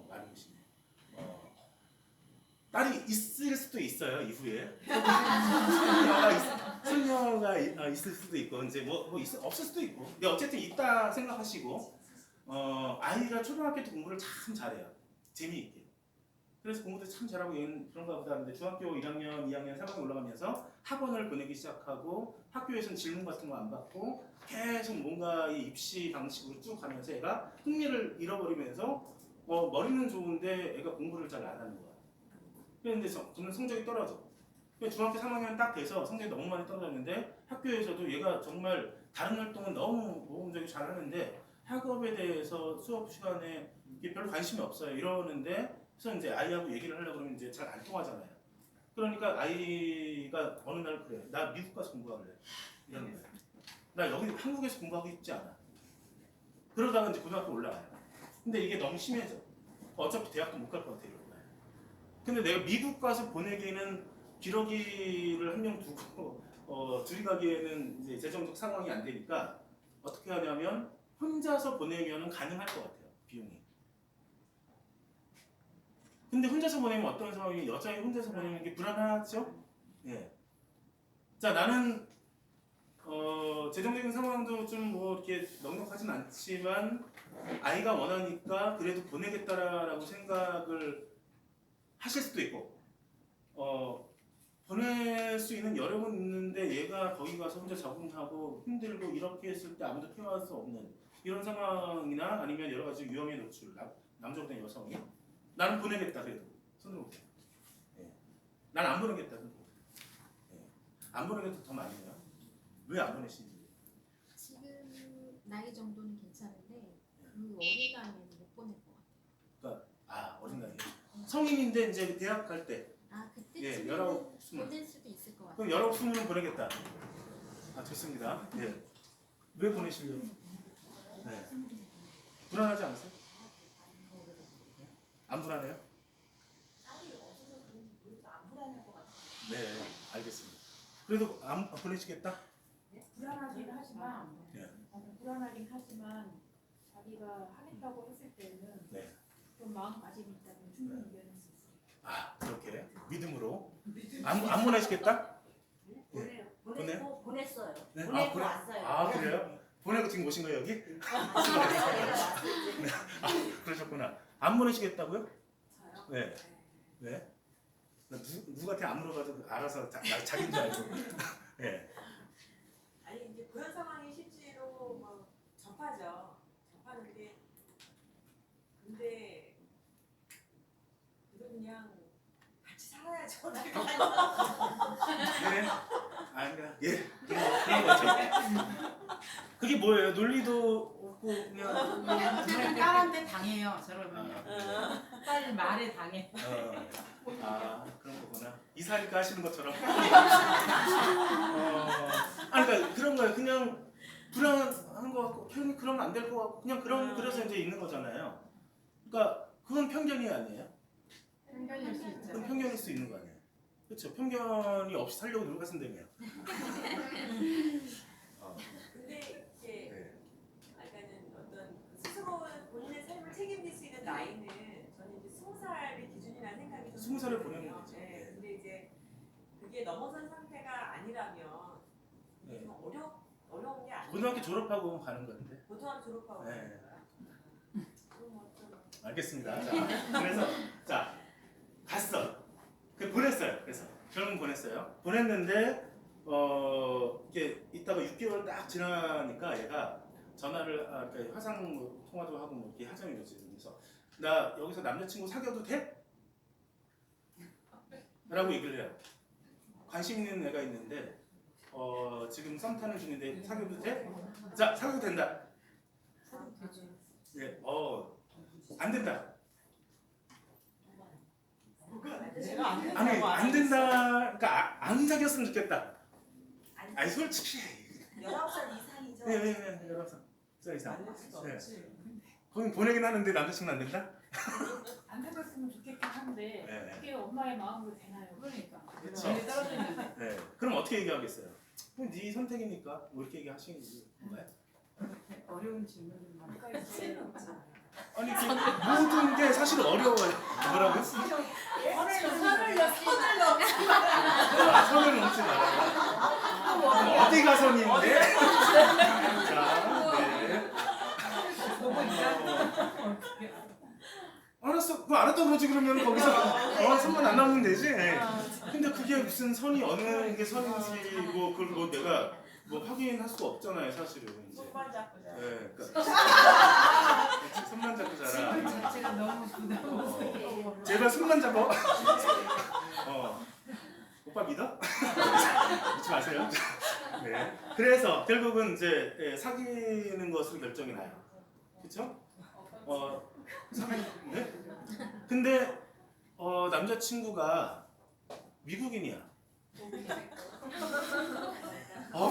많이 계시네. 딸이 있을 수도 있어요 이후에. 손녀가 있을 수도 있고 이제 없을 수도 있고. 근데 어쨌든 있다 생각하시고 아이가 초등학교 때 공부를 참 잘해요. 재미있게. 그래서 공부도 참 잘하고 얘는 그런가 보다 하는데 중학교 1학년, 2학년, 3학년 올라가면서 학원을 보내기 시작하고 학교에서는 질문 같은 거 안 받고 계속 뭔가 이 입시 방식으로 쭉 가면서 애가 흥미를 잃어버리면서 머리는 좋은데 애가 공부를 잘 안 하는 거야. 그런데 저는 성적이 떨어져. 중학교 3학년 딱 돼서 성적이 너무 많이 떨어졌는데 학교에서도 얘가 정말 다른 활동은 너무 모범적이고 잘하는데 학업에 대해서 수업 시간에 별로 관심이 없어요. 이러는데 그래서 이제 아이하고 얘기를 하려고 그러면 이제 잘 안 통하잖아요. 그러니까 아이가 어느 날 그래. 나 미국 가서 공부할래. 이러는 거예요. 나 여기 한국에서 공부하고 싶지 않아. 그러다가 이제 고등학교 올라가요. 근데 이게 너무 심해져. 어차피 대학도 못 갈 것 같아. 이러는 거예요. 근데 내가 미국 가서 보내기에는 기러기를 한 명 두고 둘이 가기에는 이제 재정적 상황이 안 되니까 어떻게 하냐면 혼자서 보내면 가능할 것 같아요. 비용이. 근데 혼자서 보내면 어떤 상황이 여자애 혼자서 보내는 게 불안하죠? 예. 자 나는 재정적인 상황도 좀 뭐 이렇게 넉넉하진 않지만 아이가 원하니까 그래도 보내겠다라고 생각을 하실 수도 있고 보낼 수 있는 여력은 있는데 얘가 거기 가서 혼자 적응하고 힘들고 이렇게 했을 때 아무도 케어할 수 없는 이런 상황이나 아니면 여러 가지 위험에 노출 남자보다 여성이 나는 보내겠다 그래도 손으로 보세요. 예. 난 안 보내겠다 손으로 보세요. 예. 안 보내겠다 더 많이 해요. 왜 안 보내시는지. 지금 나이 정도는 괜찮은데 그 어린 나이에는 못 보낼 것 같아요. 그러니까 어린 나이에 성인인데 이제 대학 갈 때 아 예, 그때쯤에는 19, 20. 보낼 수도 있을 것 그럼 같아요. 19, 20은 보내겠다. 아 좋습니다. 예. 왜 보내시려고? 네. 불안하지 않으세요? 안 불안해요? 네, 알겠습니다. 그래도 안 보내시겠다? 불안하긴 하지만 네. 불안하긴 하지만 자기가 하겠다고 했을 때는 네. 좀 마음가짐이 있다면 충분히 이겨낼 수 있어요. 아 그렇게 믿음으로 안 보내시겠다? 보냈어요. 네? 보내고 그래? 왔어요. 아 그래요? 보내고 지금 오신 거예요 여기? 아 그러셨구나. 안 보내시겠다고요? 저요? 네. 네? 나 누구한테 안 물어봐도 알아서 자기인 줄 알고. 네. 아니 이제 그런 상황이 실제로 뭐 접하는데 근데 그냥 같이 살아야죠. 네. 아닌가? 예. 그런 거죠. 그게 뭐예요? 논리도 없고 그냥. 딸한테 당해요. 저러면 딸 말에 당해. 아 그런 거구나. 이사니까 하시는 것처럼. 아니 그러니까 그런 거예요. 그냥 불안한 거 같고 괜히 그러면 안 될 거 같고 그냥 그래서 이제 있는 거잖아요. 그러니까 그건 편견이 아니에요. 편견일 수 그건 있죠. 편견일 수 있는 거 아니에요. 그렇죠. 편견이 없이 살려고 노력하신다며요. 근데 이제 네. 아까는 어떤 스스로 본인의 삶을 책임질 수 있는 나이는 저는 이제 20살이 기준이라는 생각이 좀 20살을 들거든요. 보내는 거죠. 네. 근데 이제 그게 넘어선 상태가 아니라면 이게 네. 좀 어려운 게 아니에요. 고등학교 졸업하고 가는 건데. 고등학교 졸업하고 네. 가는 거야. 그럼 좀 알겠습니다. 자, 그래서 자 갔어. 보냈어요. 그래서 결국 보냈어요. 보냈는데 이게 있다가 6개월 딱 지나니까 얘가 전화를 이렇게 화상 통화도 하고 뭐 이렇게 하자는 거지. 그래서 나 여기서 남자친구 사귀어도 돼? 라고 얘기를 해요. 관심 있는 애가 있는데 지금 썸 타는 중인데 사귀어도 돼? 자 사귀어도 된다. 예, 안 된다. 내가 안 아니 안 된다. 그러니까 안 사귀었으면 좋겠다. 아니 솔직히 19살 이상이죠. 네, 19살 이상. 네. 거긴 보내긴 하는데 남자친구는 안 된다? 안 되었으면 좋겠긴 한데 네. 그게 엄마의 마음으로 되나요? 그러니까. 그쵸. 멀리 떨어지는데. 네. 그럼 어떻게 얘기하겠어요? 그럼 네 선택이니까 뭐 이렇게 얘기하시는 건가요? 어려운 질문을 많이. 그러니까 이제 아니 모든 게 사실 어려워요. 뭐라고? 선을 선을 넘지 말아요. 어디가 선인데? 자, 네. 보고 있다. 알았어. 그거 알았다 그러지 그러면 거기서 선만 안 나오면 되지. 근데 그게 무슨 선이 어느 게 선인지 뭐 그걸 뭐 내가 뭐 확인할 수가 없잖아요, 사실은. 이제. 손만 잡고 자. 네, 그러니까 손만 잡고 자라. 질문 자체가 너무 부담스러워. 제발 손만 잡아. 오빠 믿어? 믿지 마세요. 네. 그래서 결국은 이제 사귀는 것으로 결정이 나요. 그렇죠? 네? 근데 남자친구가 미국인이야.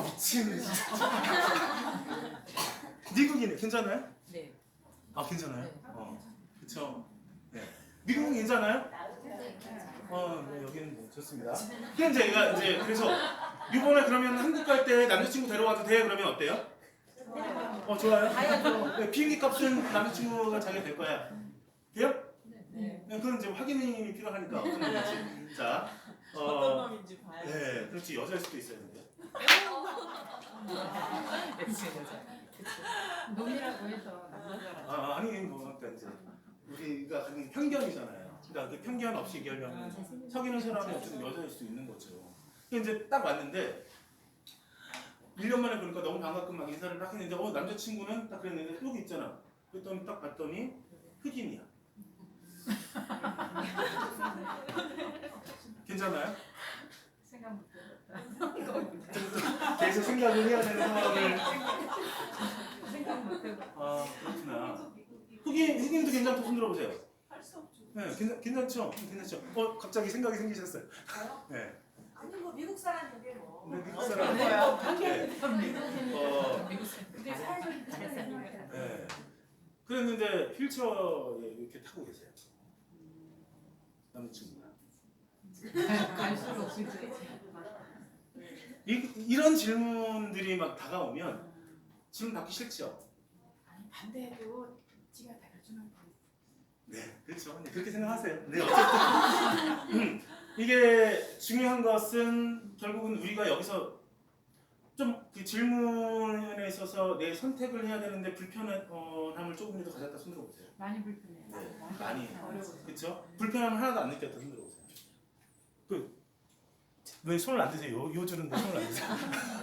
미친. 미국인이 괜찮아요? 네. 괜찮아요? 네. 그쵸. 네. 미국은 괜찮아요? 네, 괜찮아요. 네, 여기는 뭐 좋습니다. 그럼 제가 이제 그래서 이번에 그러면 한국 갈 때 남자친구 데려와도 돼? 그러면 어때요? 좋아요. 가야죠. 네, 비행기 값은 남자친구가 자기가 될 거야. 돼요? 네. 네, 그건 이제 확인이 필요하니까 어떤 건지. 자, 어떤 놈인지 봐야 돼. 네, 그렇지 여자일 수도 있어요, 근데. 그치, 여자. 그치. 놈이라고 해서 남자라. 아니 뭐 그러니까 이제 우리가 가진 편견이잖아요. 그러니까 그 편견 없이 얘기하면 사귀는 사람이 어쨌든 여자일 수 있는 거죠. 근데 이제 딱 왔는데 1년 만에 보니까 너무 반갑고 막 인사를 딱 했는데 남자친구는 딱 그랬는데 여기 있잖아. 그랬더니 딱 봤더니 흑인이야. 괜찮나요? 생각 못 해봤다. 계속 생각을 해야 되는 상황을. 생각 못 해봤다. 아 그렇구나. 흑인도 괜찮고 손 들어보세요. 할 수 없죠. 네, 괜찮죠? 괜찮죠? 갑자기 생각이 생기셨어요. 저요? 네. 아니 뭐 미국 사람인데 뭐. 근데 미국 사람. 네. 근데 사회적인 편견이 네. 그랬는데 휠체어에 이렇게 타고 계세요. 남자친구가. 갈수록 진짜 이런 질문들이 막 다가오면 질문 받기 싫죠. 아니 반대해도 지가 다 결정할 거예요. 네, 그렇죠. 네, 그렇게 생각하세요. 네, 어쨌든 이게 중요한 것은 결국은 우리가 여기서 좀 그 질문에 있어서 내 선택을 해야 되는데 불편함을 조금이라도 가졌다 손 들어보세요. 많이 불편해요. 네, 많이. 어려워요. 그렇죠? 불편함을 하나도 안 느꼈다 손 들어보세요. 왜 손을 안 드세요? 요 줄은 왜 손을 안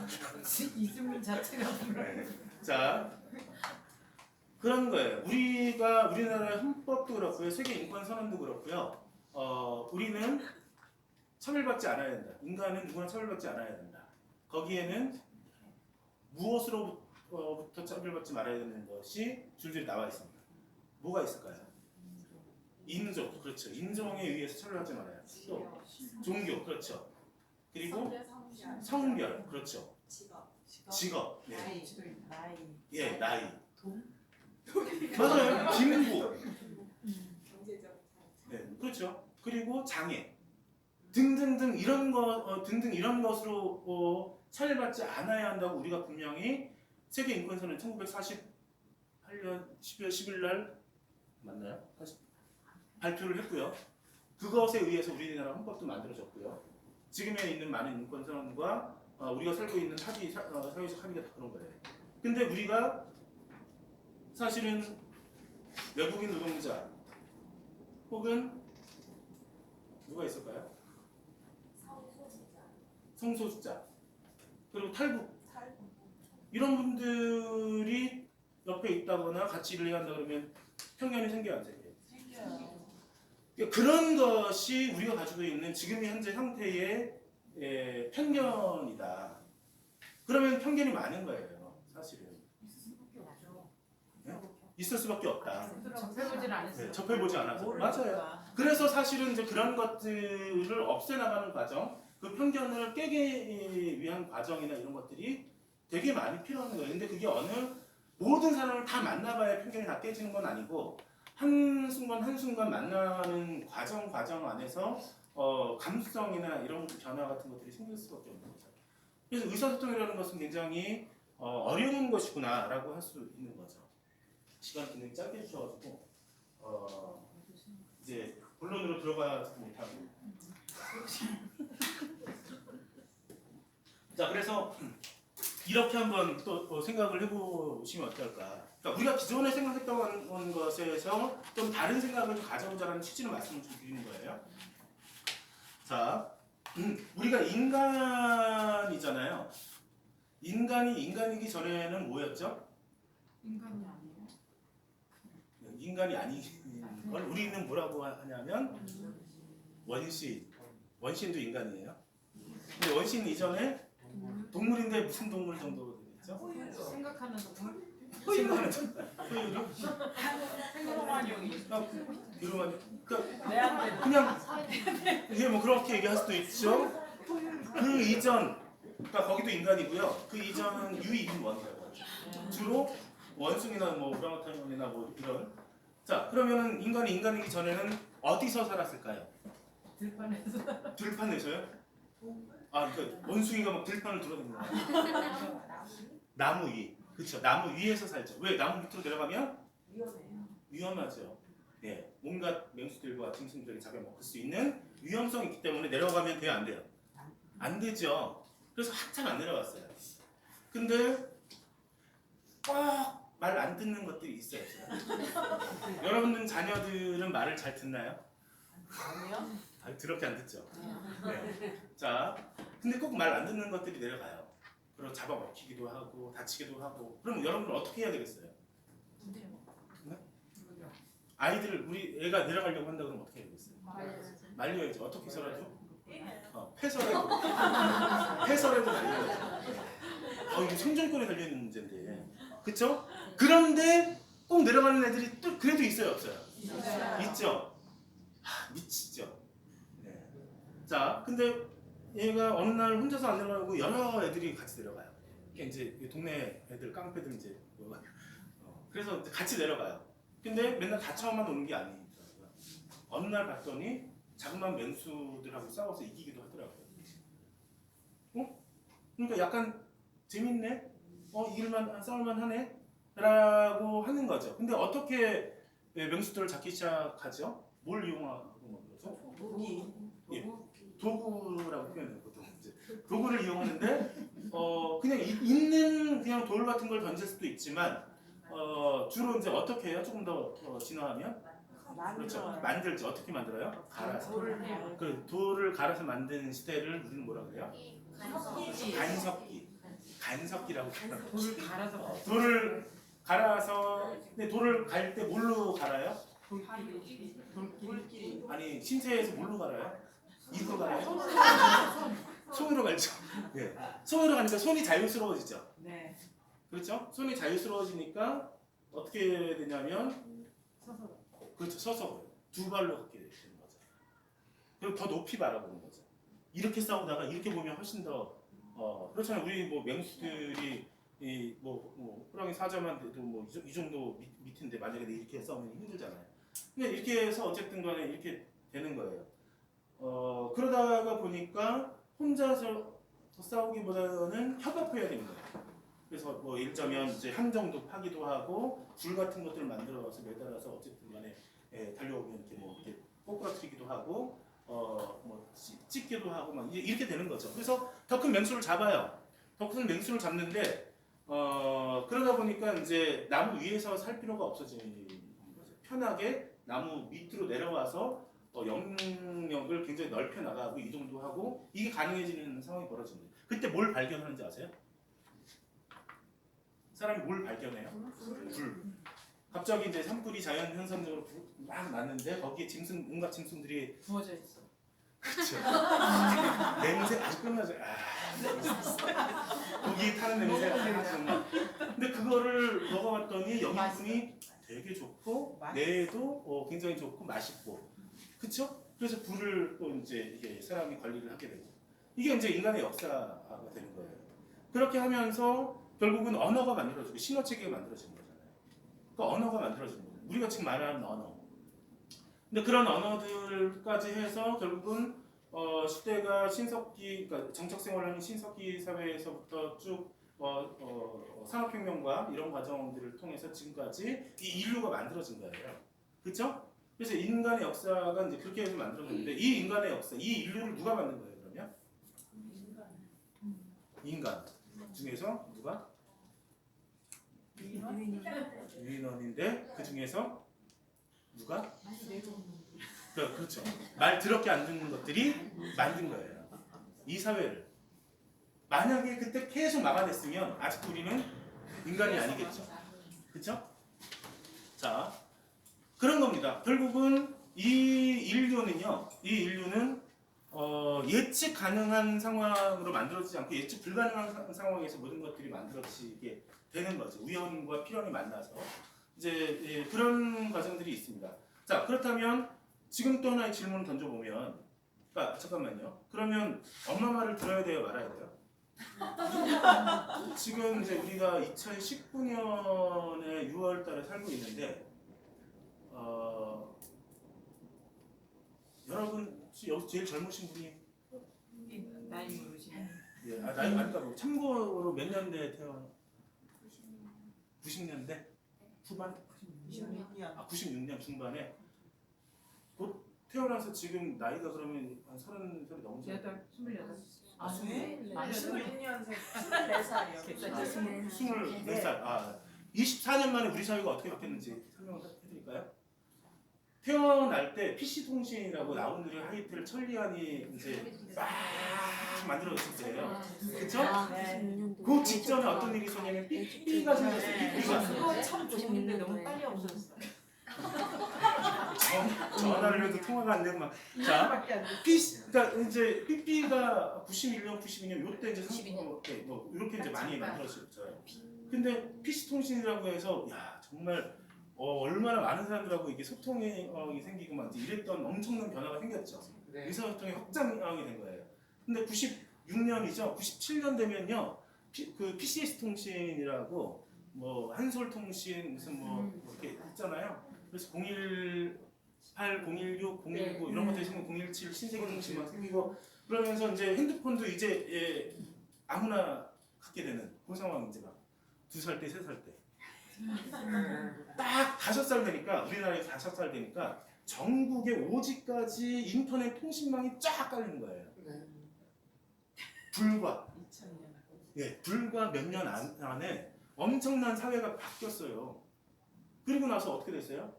드세요? 이 질문 자체가 네. 자, 그런 거예요. 우리나라의 헌법도 그렇고요, 세계 인권 선언도 그렇고요. 우리는 차별받지 않아야 된다. 인간은 누구나 차별받지 않아야 된다. 거기에는 무엇으로부터 차별받지 말아야 되는 것이 줄줄이 나와 있습니다. 뭐가 있을까요? 인종, 그렇죠. 인종에 의해서 차별받지 말아야 돼. 또 종교, 그렇죠. 그리고 성별, 그렇죠. 직업, 네. 나이. 예, 나이. 돈? 맞아요. 빈부. 경제적. 네, 그렇죠. 그리고 장애 등등등 이런 것으로 차별받지 않아야 한다고 우리가 분명히 세계 인권선언 1948년 12월 10일 날 맞나요? 발표를 했고요. 그것에 의해서 우리나라 헌법도 만들어졌고요. 지금에 있는 많은 인권선언과 우리가 살고 있는 사회적 합의가 다 그런 거예요. 근데 우리가 사실은 외국인 노동자 혹은 누가 있을까요? 성소수자 그리고 탈북 이런 분들이 옆에 있다거나 같이 일을 해야 한다 그러면 편견이 생겨요 안 생겨요? 생겨요. 그러니까 그런 것이 우리가 가지고 있는 지금 현재 상태의 편견이다. 그러면 편견이 많은 거예요 사실은. 있을 수밖에 없다. 접해보질 않았어요. 네, 접해보지 않아서. 맞아요. 그래서 사실은 이제 그런 것들을 없애나가는 과정, 그 편견을 깨기 위한 과정이나 이런 것들이 되게 많이 필요한 거예요. 근데 그게 모든 사람을 다 만나봐야 편견이 다 깨지는 건 아니고 한순간 만나는 과정 안에서 감수성이나 이런 변화 같은 것들이 생길 수밖에 없는 거죠. 그래서 의사소통이라는 것은 굉장히 어려운 것이구나라고 할 수 있는 거죠. 시간 굉장히 짧게 주셔가지고 이제 본론으로 들어가지 못하고 자 그래서 이렇게 한번 또 생각을 해보시면 어떨까. 그러니까 우리가 기존에 생각했던 것에서 좀 다른 생각을 좀 가져보자는 취지로 말씀을 좀 드리는 거예요. 자 우리가 인간이잖아요. 인간이 인간이기 전에는 뭐였죠? 인간이 아니에요. 인간이 아닌 걸 우리는 뭐라고 하냐면 원시인도 인간이에요. 근데 원시인 이전에 동물인데 무슨 동물 정도 되겠죠? 생각하는 동물? 생각하는 포유류? 생로만용이. 그러니까 그냥 이게 뭐 그렇게 얘기할 수도 있죠. 그 이전 그러니까 거기도 인간이고요. 그 이전은 유이인원이라고 하죠. 주로 원숭이나 뭐 오랑우탄이나 뭐 이런. 자 그러면은 인간이 인간이기 전에는 어디서 살았을까요? 들판에서. 들판에서요? 아 그러니까 원숭이가 막 들판을 돌아다니는 거예요. 나무 위. 그렇죠. 나무 위에서 살죠. 왜? 나무 밑으로 내려가면 위험해요. 위험하죠. 예, 온갖 맹수들과 짐승들이 잡아먹을 수 있는 위험성이 있기 때문에 내려가면 돼요, 안 돼요? 안 되죠. 그래서 한참 안 내려갔어요. 근데 꼭 말 안 듣는 것들이 있어요. 여러분들 자녀들은 말을 잘 듣나요? 아니요. 더럽게 안 듣죠. 네. 자, 근데 꼭 말 안 듣는 것들이 내려가요. 그리고 잡아먹히기도 하고 다치기도 하고. 그럼 여러분들 어떻게 해야 되겠어요? 아이들을 우리 애가 내려가려고 한다 그러면 어떻게 해야겠어요? 맞아요. 말려야지. 어떻게 해서라도 예. 패설해도 말려야지. 이거 생존권에 달려 있는 문제인데, 그렇죠? 그런데 꼭 내려가는 애들이 또 그래도 있어요, 없어요? 있죠. 미치죠. 네. 자, 근데 얘가 어느 날 혼자서 안 내려가고 여러 애들이 같이 내려가요. 이게 이제 동네 애들, 깡패들 이제 그래서 이제 같이 내려가요. 근데 맨날 다쳐만 오는 게 아니더라고요. 어느 날 봤더니 자그마한 맹수들하고 싸워서 이기기도 하더라고요. 그러니까 약간 재밌네. 이길만 싸울만 하네. 라고 하는 거죠. 근데 어떻게 맹수들을 잡기 시작하죠? 뭘 이용하고 뭐 그러죠? 예, 도구라고 표현해요. 보통 이제 도구를 이용하는데 그냥 있는 그냥 돌 같은 걸 던질 수도 있지만 주로 이제 어떻게 해요? 조금 더 진화하면 그렇죠. 만들죠. 어떻게 만들어요? 갈아서. 그 돌을 갈아서 만든 시대를 우리는 뭐라 그래요? 간석기라고 표현해요. 돌을 갈아서 돌을 갈아서 근데 돌을 갈 때 뭘로 갈아요? 돌끼리 아니 신체에서 뭘로 갈아요? 이로 갈아요? 손으로 갈죠. 예. 손으로 가니까 손이 자유스러워지죠. 네 그렇죠? 손이 자유스러워지니까 어떻게 되냐면 서서 그렇죠. 서서 두 발로 걷게 되는 거죠. 그리고 더 높이 바라보는 거죠. 이렇게 싸우다가 이렇게 보면 훨씬 더 그렇잖아요. 우리 뭐 맹수들이 뭐 호랑이 사자만 돼도 뭐 이 정도 밑인데 만약에 이렇게 싸우면 힘들잖아요. 근데 이렇게 해서 어쨌든 간에 이렇게 되는 거예요. 그러다가 보니까 혼자서 싸우기보다는 협업해야 되는 거예요. 그래서 뭐 일자면 이제 함정도 파기도 하고 줄 같은 것들을 만들어서 매달아서 어쨌든 간에 달려오면 이렇게 뭐 이렇게 꼬꾸라뜨리기도 하고 뭐 찢기도 하고 막 이렇게 되는 거죠. 그래서 더 큰 맹수를 잡아요. 더 큰 맹수를 잡는데 그러다 보니까 이제 나무 위에서 살 필요가 없어지는 거죠. 편하게 나무 밑으로 내려와서 영역을 굉장히 넓혀 나가고 이동도 하고 이게 가능해지는 상황이 벌어집니다. 그때 뭘 발견하는지 아세요? 사람이 뭘 발견해요? 불. 갑자기 이제 산불이 자연 현상적으로 막 났는데 거기에 온갖 짐승들이 부어져 있어. 그렇죠. 냄새 아주 끝나죠. 고기 타는 냄새가 정말. 근데 그거를 먹어봤더니 영양분이 되게 좋고 뇌에도 굉장히 좋고 맛있고, 그렇죠? 그래서 불을 또 이제 이게 사람이 관리를 하게 되고 이게 이제 인간의 역사가 되는 거예요. 그렇게 하면서 결국은 언어가 만들어지고 신호 체계가 만들어지는 거잖아요. 그 언어가 만들어지는 거예요. 우리가 지금 말하는 언어. 근데 그런 언어들까지 해서 결국은 시대가 신석기, 그러니까 정착 생활하는 신석기 사회에서부터 쭉 산업혁명과 이런 과정들을 통해서 지금까지 이 인류가 만들어진 거예요. 그렇죠? 그래서 인간의 역사가 이제 그렇게 해서 만들어졌는데 이 인간의 역사, 이 인류를 누가 만든 거예요? 그러면 인간 중에서 누가? 유인원인데 그 중에서 누가? 그렇죠. 말 더럽게 안 듣는 것들이 만든 거예요. 이 사회를. 만약에 그때 계속 막아냈으면 아직도 우리는 인간이 아니겠죠. 그렇죠? 자, 그런 겁니다. 결국은 이 인류는 예측 가능한 상황으로 만들어지지 않고 예측 불가능한 상황에서 모든 것들이 만들어지게 되는 거죠. 우연과 필연이 만나서 이제 그런 과정들이 있습니다. 자, 그렇다면 지금 또 하나의 질문을 던져보면, 잠깐만요. 그러면 엄마 말을 들어야 돼요, 말아야 돼요? 지금 이제 우리가 2019년에 6월달에 살고 있는데, 여러분 여기 제일 젊으신 분이 나이 모르시네. 예, 나이 아니까 뭐 참고로 몇 년대 태어난? 90년대 후반? 96년 중반에 곧 태어나서 지금 나이가 그러면 한 30살이 넘죠? 28, 28. 아, 네? 네? 아, 16년생 24살이요. 24살. 24년 만에 우리 사회가 어떻게 바뀌었는지 설명을 해드릴까요? 태어날 때 PC통신이라고 나우누리 하이텔 천리안이 이제 막 만들어졌을 때예요. 그쵸? 그 직전에 어떤 일이 있었냐면 삐삐가 생겼어요. 삐삐가. 그거 참 좋은데 너무 빨리 없어졌어. 전화를 해도 통화가 안 되고 막. 자, 이거밖에 안 돼. 그러니까 이제 삐삐가 91년, 92년 요때 이제 뭐 이렇게 이제 많이 만들어졌어요. 근데 PC 통신이라고 해서 야 정말 얼마나 많은 사람들하고 이게 소통이 생기고 막 이제 이랬던 엄청난 변화가 생겼죠. 의사소통이 확장이 된 거예요. 근데 96년이죠. 97년 되면요. 그 PCS 통신이라고 뭐 한솔통신 무슨 뭐 이렇게 있잖아요. 그래서 018, 016, 019 이런 것들 있으면 017 신세계통신 막 생기고 그러면서 이제 핸드폰도 이제 아무나 갖게 되는 그 상황 이제 막 2살 때, 3살 때. 딱 5살 되니까 우리나라에 5살 되니까 전국의 5지까지 인터넷 통신망이 쫙 깔리는 거예요. 불과 2000년. 불과 몇 년 안에 엄청난 사회가 바뀌었어요. 그리고 나서 어떻게 됐어요?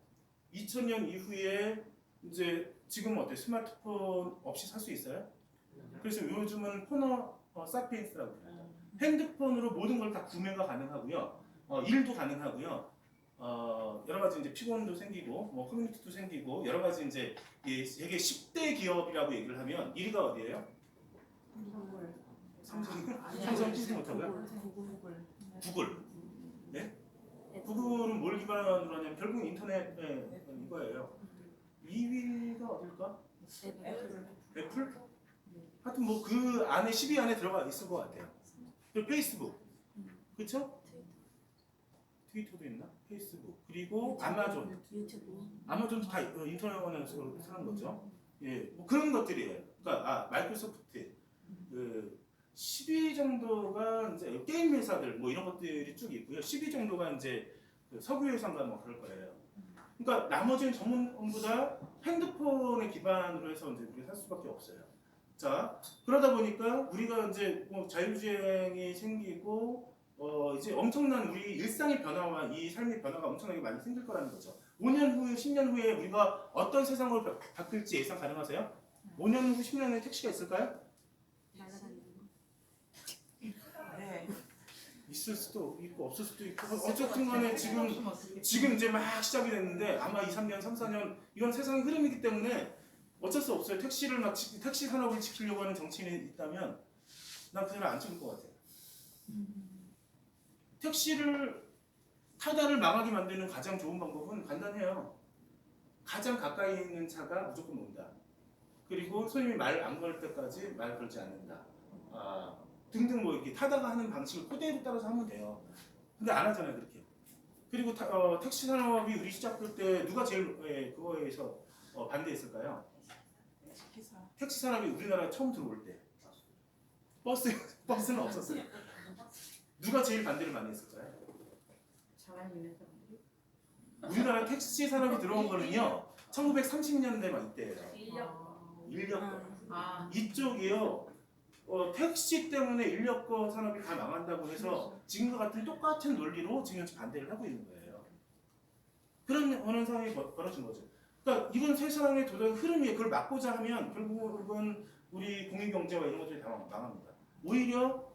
2000년 이후에 이제 지금은 어때요? 스마트폰 없이 살 수 있어요? 그래서 요즘은 포너 사피엔스라고 해요. 핸드폰으로 모든 걸 다 구매가 가능하고요. 일도 가능하고요. 여러 가지 이제 피곤도 생기고 뭐 커뮤니티도 생기고 여러 가지 이제 되게 10대 기업이라고 얘기를 하면 1위가 어디예요? 삼성 뛰지 못하고요. 구글. 네? 구글은 뭘 기반으로 하냐면 결국 인터넷 이거예요. 2위가 어딜까? 애플? 하여튼 뭐 그 안에 10위 안에 들어가 있을 것 같아요. 그리고 페이스북. 그렇죠? 트위터도 있나? 페이스북. 그리고 아마존. 아마존도 다 인터넷에서 사는 거죠. 예, 뭐 그런 것들이에요. 그러니까 마이크로소프트 그 10위 정도가 이제 게임 회사들 뭐 이런 것들이 쭉 있고요. 10위 정도가 이제 그 석유 회사인가 뭐 그럴 거예요. 그러니까 나머지는 전부 다 핸드폰에 기반으로 해서 이제 우리가 살 수밖에 없어요. 자, 그러다 보니까 우리가 이제 뭐 자율주행이 생기고 이제 엄청난 우리 일상의 변화와 이 삶의 변화가 엄청나게 많이 생길 거라는 거죠. 5년 후에 10년 후에 우리가 어떤 세상으로 바뀔지 예상 가능하세요? 5년 후 10년 후에 택시가 있을까요? 네. 있을 수도 있고 없을 수도 있고 어쨌든 간에 지금 이제 막 시작이 됐는데 아마 2, 3년, 3, 4년 이건 세상의 흐름이기 때문에 어쩔 수 없어요. 택시 산업을 지키려고 하는 정치인이 있다면 난 그 사람 안 찍을 것 같아요. 택시를 타다를 망하게 만드는 가장 좋은 방법은 간단해요. 가장 가까이 있는 차가 무조건 온다. 그리고 손님이 말 안 걸 때까지 말 걸지 않는다. 등등 뭐 이렇게 타다가 하는 방식을 그대로 따라서 하면 돼요. 근데 안 하잖아요 그렇게. 그리고 택시 산업이 우리 시작할 때 누가 제일 그거에서 반대했을까요? 택시 산업이 우리나라에 처음 들어올 때 버스는 없었어요. 누가 제일 반대를 많이 했을까요? 자만이 있는 사람들이. 우리나라 택시 산업이 들어온 거는요 1930년대 막 이때예요. 인력거. 이쪽이요 택시 때문에 인력거 산업이 다 망한다고 해서 지금과 같은 똑같은 논리로 지금 반대를 하고 있는 거예요. 그런 상황이 벌어진 거죠. 그러니까 이건 세상의 도덕 흐름이에요. 그걸 막고자 하면 결국은 우리 공익경제와 이런 것들이 다 망합니다. 오히려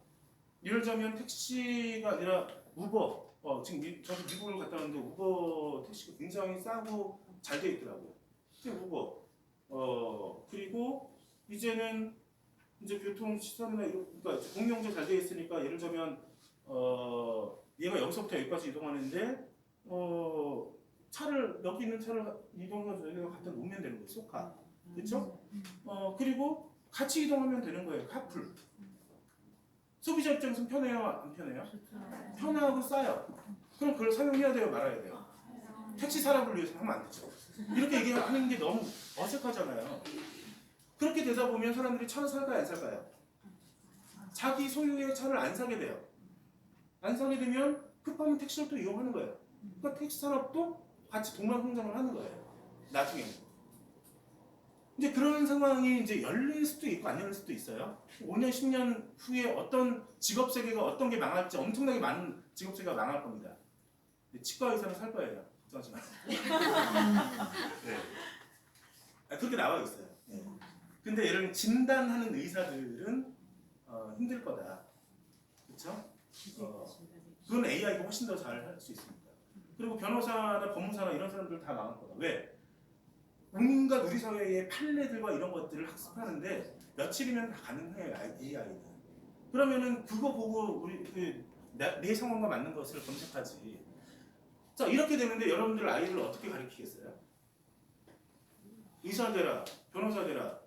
예를 들자면 택시가 아니라 우버, 지금 저도 미국을 갔다 왔는데 우버 택시가 굉장히 싸고 잘 돼 있더라고요. 우버, 그리고 이제는 이제 교통 시설이나 그러니까 공용제 잘 돼 있으니까 예를 들자면 얘가 여기서부터 여기까지 이동하는데 차를 여기 있는 차를 이동해서 여기가 갖다 놓으면 되는 거예요. 소카, 그렇죠? 그리고 같이 이동하면 되는 거예요. 카풀. 소비자 입장에서는 편해요, 안 편해요? 편하고 싸요. 그럼 그걸 사용해야 돼요, 말아야 돼요? 택시 산업을 위해서 하면 안 되죠. 이렇게 얘기하는 게 너무 어색하잖아요. 그렇게 되다 보면 사람들이 차를 살까요, 안 살까요? 자기 소유의 차를 안 사게 돼요. 안 사게 되면 급하면 택시를 또 이용하는 거예요. 그러니까 택시 산업도 같이 동반 성장을 하는 거예요. 나중에는. 이제 그런 상황이 이제 열릴 수도 있고 안 열릴 수도 있어요. 5년, 10년 후에 어떤 직업 세계가 어떤 게 망할지 엄청나게 많은 직업 세계가 망할 겁니다. 치과 의사는 살 거예요. 걱정하지 마세요. 네. 그렇게 나와 있어요. 네. 근데 예를 들면 진단하는 의사들은 힘들 거다. 그렇죠? 그건 AI가 훨씬 더 잘 할 수 있습니다. 그리고 변호사나 법무사나 이런 사람들 다 망할 거다. 왜? 온갖 우리 사회의 판례들과 이런 것들을 학습하는데 며칠이면 다 가능해요. 이 아이는. 그러면은 그거 보고 우리 내 상황과 맞는 것을 검색하지. 자, 이렇게 되는데 여러분들 아이를 어떻게 가르치겠어요? 의사 되라, 변호사 되라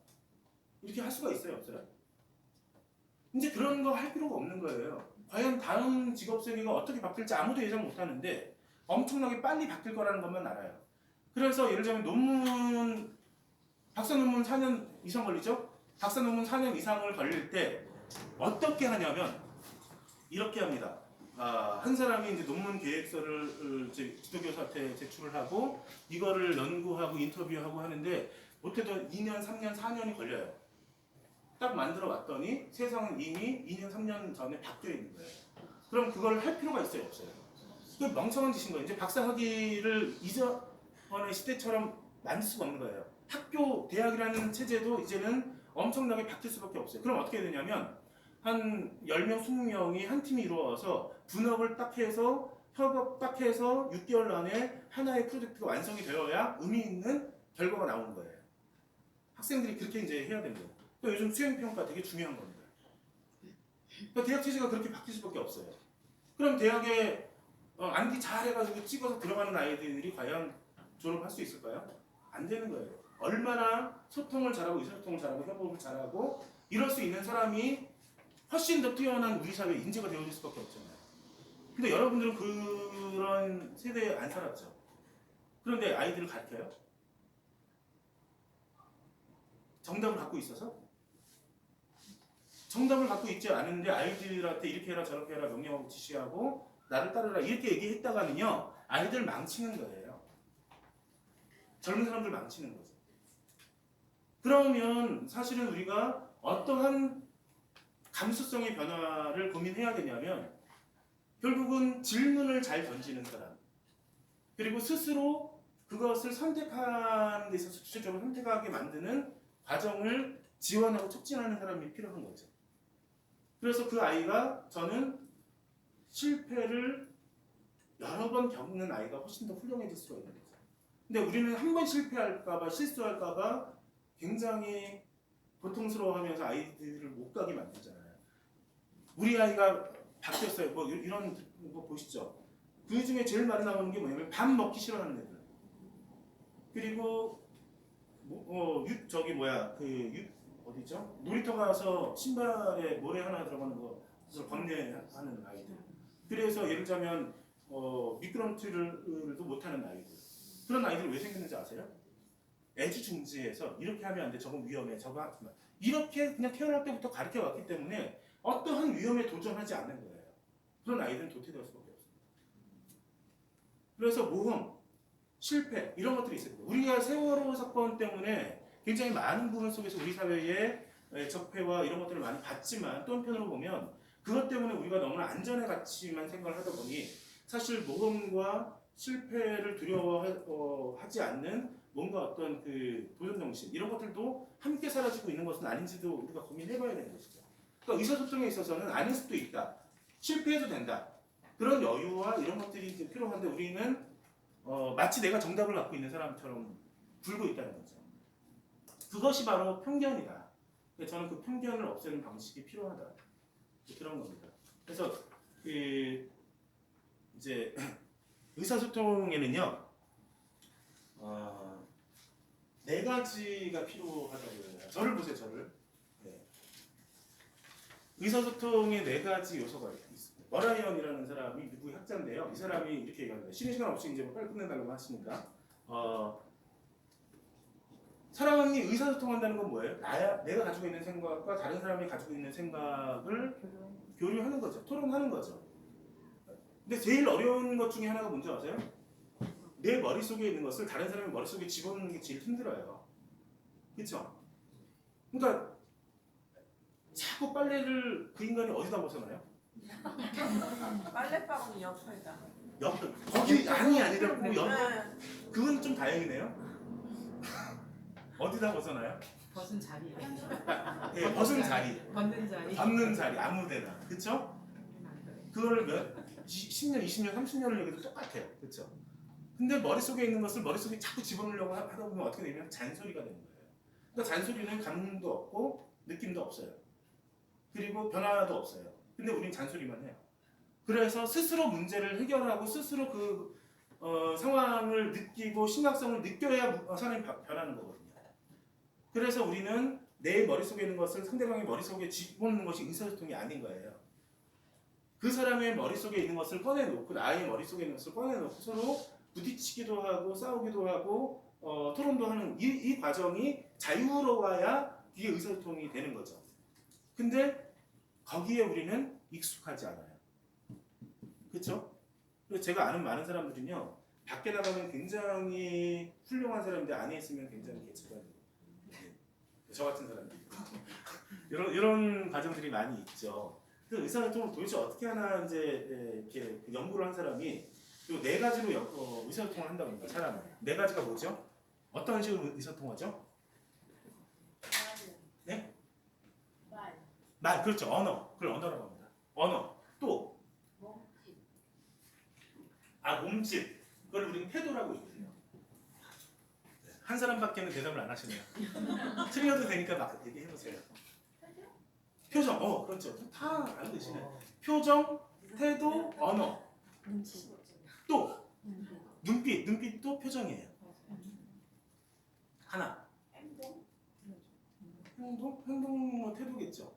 이렇게 할 수가 있어요, 없어요? 이제 그런 거 할 필요가 없는 거예요. 과연 다음 직업 세계가 어떻게 바뀔지 아무도 예상 못 하는데 엄청나게 빨리 바뀔 거라는 것만 알아요. 그래서 예를 들면 박사 논문 4년 이상 걸리죠? 박사 논문 4년 이상을 걸릴 때 어떻게 하냐면 이렇게 합니다. 한 사람이 이제 논문 계획서를 이제 지도교사한테 제출을 하고 이거를 연구하고 인터뷰하고 하는데 못해도 2년, 3년, 4년이 걸려요. 딱 만들어 왔더니 세상은 이미 2년, 3년 전에 바뀌어 있는 거예요. 그럼 그걸 할 필요가 있어요, 없어요? 그게 멍청한 짓인 거예요. 이제 박사 학위를 이전의 시대처럼 만들 수가 없는 거예요. 학교, 대학이라는 체제도 이제는 엄청나게 바뀔 수밖에 없어요. 그럼 어떻게 되냐면 한 10명, 20명이 한 팀이 이루어서 분업을 딱 해서 협업 딱 해서 6개월 안에 하나의 프로젝트가 완성이 되어야 의미 있는 결과가 나오는 거예요. 학생들이 그렇게 이제 해야 되는 거예요. 그러니까 요즘 수행평가 되게 중요한 겁니다. 그러니까 대학 체제가 그렇게 바뀔 수밖에 없어요. 그럼 대학에 암기 잘 해가지고 찍어서 들어가는 아이들이 과연 졸업할 수 있을까요? 안 되는 거예요. 얼마나 소통을 잘하고 의사소통을 잘하고 협업을 잘하고 이럴 수 있는 사람이 훨씬 더 뛰어난 우리 사회의 인재가 되어질 수밖에 없잖아요. 근데 여러분들은 그런 세대에 안 살았죠. 그런데 아이들을 가르쳐요? 정답을 갖고 있어서? 정답을 갖고 있지 않은데 아이들한테 이렇게 해라 저렇게 해라 명령하고 지시하고 나를 따르라 이렇게 얘기했다가는요 아이들 망치는 거예요. 젊은 사람들 망치는 거죠. 그러면 사실은 우리가 어떠한 감수성의 변화를 고민해야 되냐면 결국은 질문을 잘 던지는 사람 그리고 스스로 그것을 선택하는 데 있어서 주체적으로 선택하게 만드는 과정을 지원하고 촉진하는 사람이 필요한 거죠. 그래서 그 아이가 저는 실패를 여러 번 겪는 아이가 훨씬 더 훌륭해질 수가 있는 거죠. 근데 우리는 한 번 실패할까봐 실수할까봐 굉장히 고통스러워하면서 아이들을 못 가게 만들잖아요. 우리 아이가 바뀌었어요. 뭐 이런 거 보시죠. 그 중에 제일 많이 나오는 게 뭐냐면 밥 먹기 싫어하는 애들. 그리고 어디죠? 놀이터 가서 신발에 모래 하나 들어가는 거 겁내하는 아이들. 그래서 예를 들자면 미끄럼틀도 못하는 아이들. 그런 아이들이 왜 생겼는지 아세요? 애지중지해서 이렇게 하면 안 돼, 저건 위험해, 저거 하지 마. 이렇게 그냥 태어날 때부터 가르쳐 왔기 때문에 어떠한 위험에 도전하지 않는 거예요. 그런 아이들은 도태될 수밖에 없습니다. 그래서 모험, 실패 이런 것들이 있어요. 우리가 세월호 사건 때문에 굉장히 많은 부분 속에서 우리 사회의 적폐와 이런 것들을 많이 봤지만 또 한편으로 보면 그것 때문에 우리가 너무나 안전의 가치만 생각을 하다 보니 사실 모험과 실패를 두려워하지 않는 뭔가 어떤 그 도전 정신 이런 것들도 함께 사라지고 있는 것은 아닌지도 우리가 고민해봐야 되는 것이죠. 그러니까 의사소통에 있어서는 아닐 수도 있다. 실패해도 된다. 그런 여유와 이런 것들이 이제 필요한데 우리는 마치 내가 정답을 갖고 있는 사람처럼 굴고 있다는 거죠. 그것이 바로 편견이다. 저는 그 편견을 없애는 방식이 필요하다. 그런 겁니다. 그래서 이제 의사소통에는요 4가지가 필요하다고 해요. 저를 보세요, 저를. 네. 의사소통에 4가지 요소가 있습니다. 머라이언이라는 사람이 미국의 학자인데요. 이 사람이 이렇게 얘기합니다. 쉬는 시간 없이 이제 빨리 끝낸다고 하시니까 사람이 의사소통한다는 건 뭐예요? 내가 가지고 있는 생각과 다른 사람이 가지고 있는 생각을 교류하는 거죠. 토론하는 거죠. 근데 제일 어려운 것 중에 하나가 뭔지 아세요? 내 머릿속에 있는 것을 다른 사람의 머릿속에 집어넣는 게 제일 힘들어요. 그렇죠? 그러니까 자꾸 빨래를 그 인간이 어디다 벗어나요? 빨래방울 옆에다. 거기 아니라 네. 그건 좀 다행이네요. 어디다 벗어나요? 벗은 자리에. 예, 벗은 자리, 벗는 자리. 벗는 자리 아무데나, 그렇죠? 그걸 10년, 20년, 30년을 얘기해도 똑같아요, 그렇죠? 근데 머릿속에 있는 것을 머릿속에 자꾸 집어넣으려고 하다 보면 어떻게 되냐면 잔소리가 되는 거예요. 그러니까 잔소리는 감흥도 없고 느낌도 없어요. 그리고 변화도 없어요. 근데 우리는 잔소리만 해요. 그래서 스스로 문제를 해결하고 스스로 그 상황을 느끼고 심각성을 느껴야 사람이 변하는 거거든요. 그래서 우리는 내 머릿속에 있는 것을 상대방의 머릿속에 집어넣는 것이 의사소통이 아닌 거예요. 그 사람의 머릿속에 있는 것을 꺼내놓고 나의 머릿속에 있는 것을 꺼내놓고 서로 부딪히기도 하고 싸우기도 하고 토론도 하는 이 과정이 자유로워야 이게 의사소통이 되는 거죠. 근데 거기에 우리는 익숙하지 않아요. 그렇죠? 그래서 제가 아는 많은 사람들은요, 밖에 나가면 굉장히 훌륭한 사람인데 안에 있으면 굉장히 개체가 되고, 저 같은 사람들 이런 과정들이 많이 있죠. 그래서 의사소통을 도대체 어떻게 하나 이제 이렇게 연구를 한 사람이 요 네 가지로 의사소통을 한다고 합니다. 사람은 네 가지가 뭐죠? 어떤 식으로 의사소통하죠? 네? 말, 그렇죠. 언어. 그걸 언어라고 합니다. 언어. 또 몸짓. 그걸 우리는 태도라고 얘기해요. 한 사람밖에는 대답을 안 하시네요. 틀려도 되니까 막 얘기해보세요. 표정. 그렇죠. 다 알고 계시네. 표정, 태도, 언어. 또 눈빛. 눈빛도 표정이에요. 하나. 행동 뭐 태도겠죠.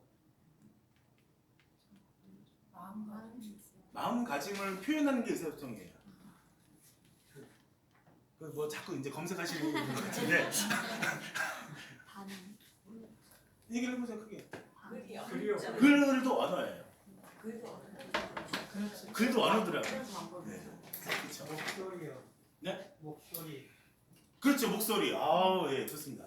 마음가짐을 표현하는 게 의사소통이에요. 그 뭐 자꾸 이제 검색하시는 것 같은데 얘기를 해보세요. 크게. 글도 언어예요. 글도 언어더라고요. 네. 그렇죠. 목소리요. 네? 목소리. 그렇죠. 목소리. 예, 좋습니다.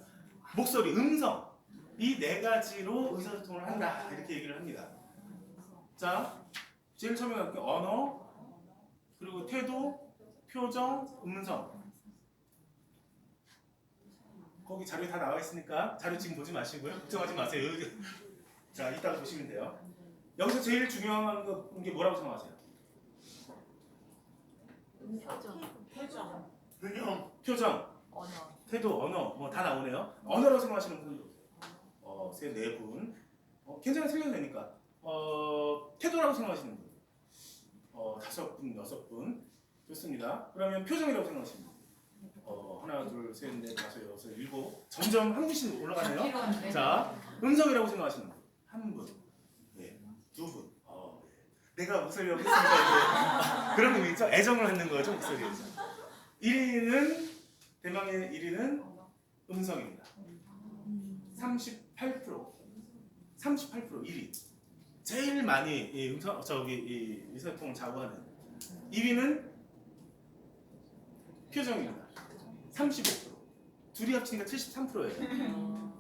목소리, 음성. 이 네 가지로 의사소통을 한다. 이렇게 얘기를 합니다. 자, 제일 처음에 갈게요. 언어, 그리고 태도, 표정, 음성. 거기 자료에 다 나와 있으니까 자료 지금 보지 마시고요. 걱정하지 마세요. 자, 이따가 보시면 돼요. 여기서 제일 중요한 게 뭐라고 생각하세요? 표정, 태도, 언어, 뭐 다 나오네요. 언어라고 생각하시는 분들 세 네 분. 괜찮아, 틀려도 되니까. 태도라고 생각하시는 분. 5분, 6분. 좋습니다. 그러면 표정이라고 생각하시는 분. 하나, 둘, 셋, 넷, 다섯, 여섯, 일곱. 점점 한 분씩 올라가네요. 자, 음성이라고 생각하시는 분. 한 분. 네, 두 분. 내가 목소리라고 했으니까 그런 의미죠. 애정을 갖는 거죠, 목소리에서. 1위는 대망의 1위는 음성입니다. 38%. 1위. 제일 많이 이 의사소통을 좌우하는 2위는 표정입니다. 35%. 둘이 합치니까 73%예요.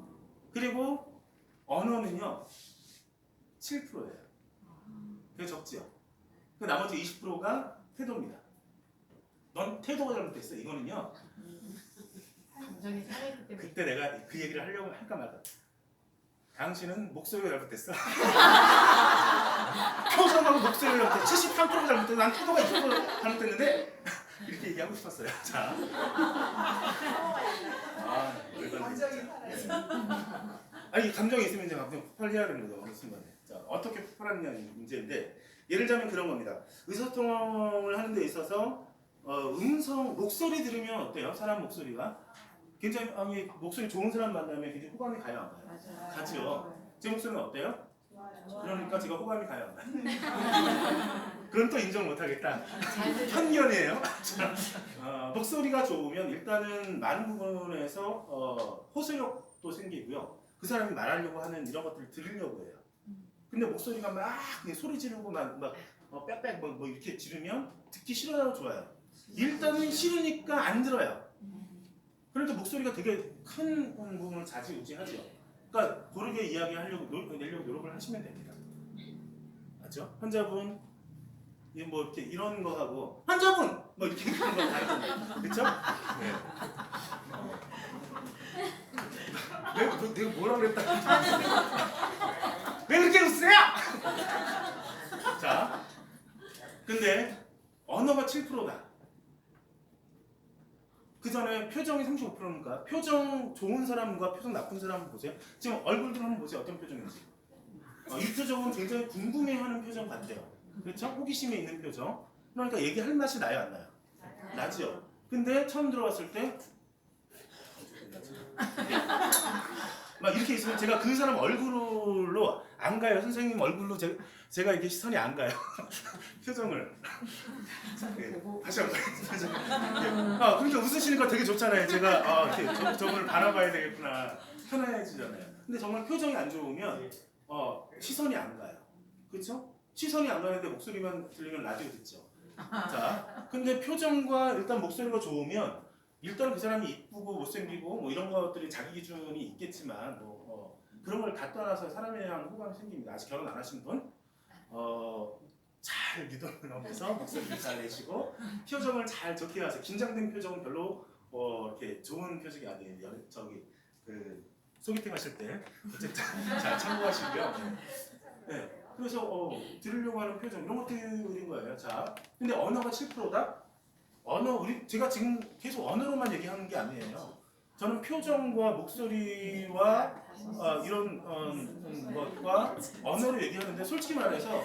그리고 언어는요 7%예요. 그게 적지요. 그 나머지 20%가 태도입니다. 넌 태도가 잘못됐어. 이거는요. 감정이 살아있기 때문에. 그때 내가 그 얘기를 하려고 할까 말까. 당신은 목소리가 잘못됐어. 표정하고 목소리가 잘못됐어. 73%가 잘못됐어. 난 태도가 20% 잘못됐는데 이렇게 얘기하고 싶었어요. 자. 아니 감정이 있으면 이제 감정 폭발해야 되는 거죠. 어느 순간에. 자, 어떻게 폭발하느냐는 문제인데 예를 들자면 그런 겁니다. 의사소통을 하는 데 있어서 음성 목소리 들으면 어때요? 사람 목소리가 굉장히 목소리 좋은 사람 만나면 굉장히 호감이 가요, 안 가요? 맞아요. 가죠. 제 목소리는 어때요? 그러니까 제가 호감이 가요, 안 가요? 그건 또 인정 못하겠다. 편견이에요. 목소리가 좋으면 일단은 많은 부분에서 호소력도 생기고요. 그 사람이 말하려고 하는 이런 것들을 들으려고 해요. 근데 목소리가 막 그냥 소리 지르고 막 빽빽 뭐 이렇게 지르면 듣기 싫어요, 좋아요? 일단은 싫으니까 안 들어요. 그러니까 목소리가 되게 큰 부분을 좌지우지하죠. 그러니까 고르게 이야기하려고 내려고 노력을 하시면 됩니다. 맞죠? 환자분 뭐 이렇게 이런 거 하고 환자분 뭐 이렇게 하는 거 다르잖아요. 그렇죠? 네. 내가 뭐라 그랬다. 왜 그렇게 웃으세요? 자, 근데 언어가 7%다. 표정이 35%인가? 표정 좋은 사람과 표정 나쁜 사람 보세요. 지금 얼굴들 한번 보세요. 어떤 표정인지. 이 표정은 굉장히 궁금해하는 표정 같아요. 그렇죠? 호기심이 있는 표정. 그러니까 얘기할 맛이 나요, 안 나요? 나죠. 근데 처음 들어왔을 때 막 이렇게 있으면 제가 그 사람 얼굴로 안 가요. 선생님 얼굴로 제가 이렇게 시선이 안 가요. 표정을. 다시 한번 표정. 그러니까 웃으시니까 되게 좋잖아요. 제가 이렇게 저분을 바라봐야 되겠구나. 편해지잖아요. 근데 정말 표정이 안 좋으면 시선이 안 가요. 그렇죠? 시선이 안 가는데 목소리만 들리면 라디오 듣죠. 자, 근데 표정과 일단 목소리가 좋으면 일단 그 사람이 이쁘고 못생기고 뭐 이런 것들이 자기 기준이 있겠지만 그런 걸 다 떠나서 사람에 대한 호감이 생깁니다. 아직 결혼 안 하신 분 잘 믿어내면서 목소리를 잘 내시고 표정을 잘 좋게 하세요. 긴장된 표정은 별로 이렇게 좋은 표정이 아니에요. 저기 그 소개팅 하실 때 어쨌든 잘 참고하시고요. 네. 그래서 들으려고 하는 표정 이런 것들인 거예요. 자, 근데 언어가 7%다? 제가 지금 계속 언어로만 얘기하는 게 아니에요. 저는 표정과 목소리와 이런 것과 언어로 얘기하는데 솔직히 말해서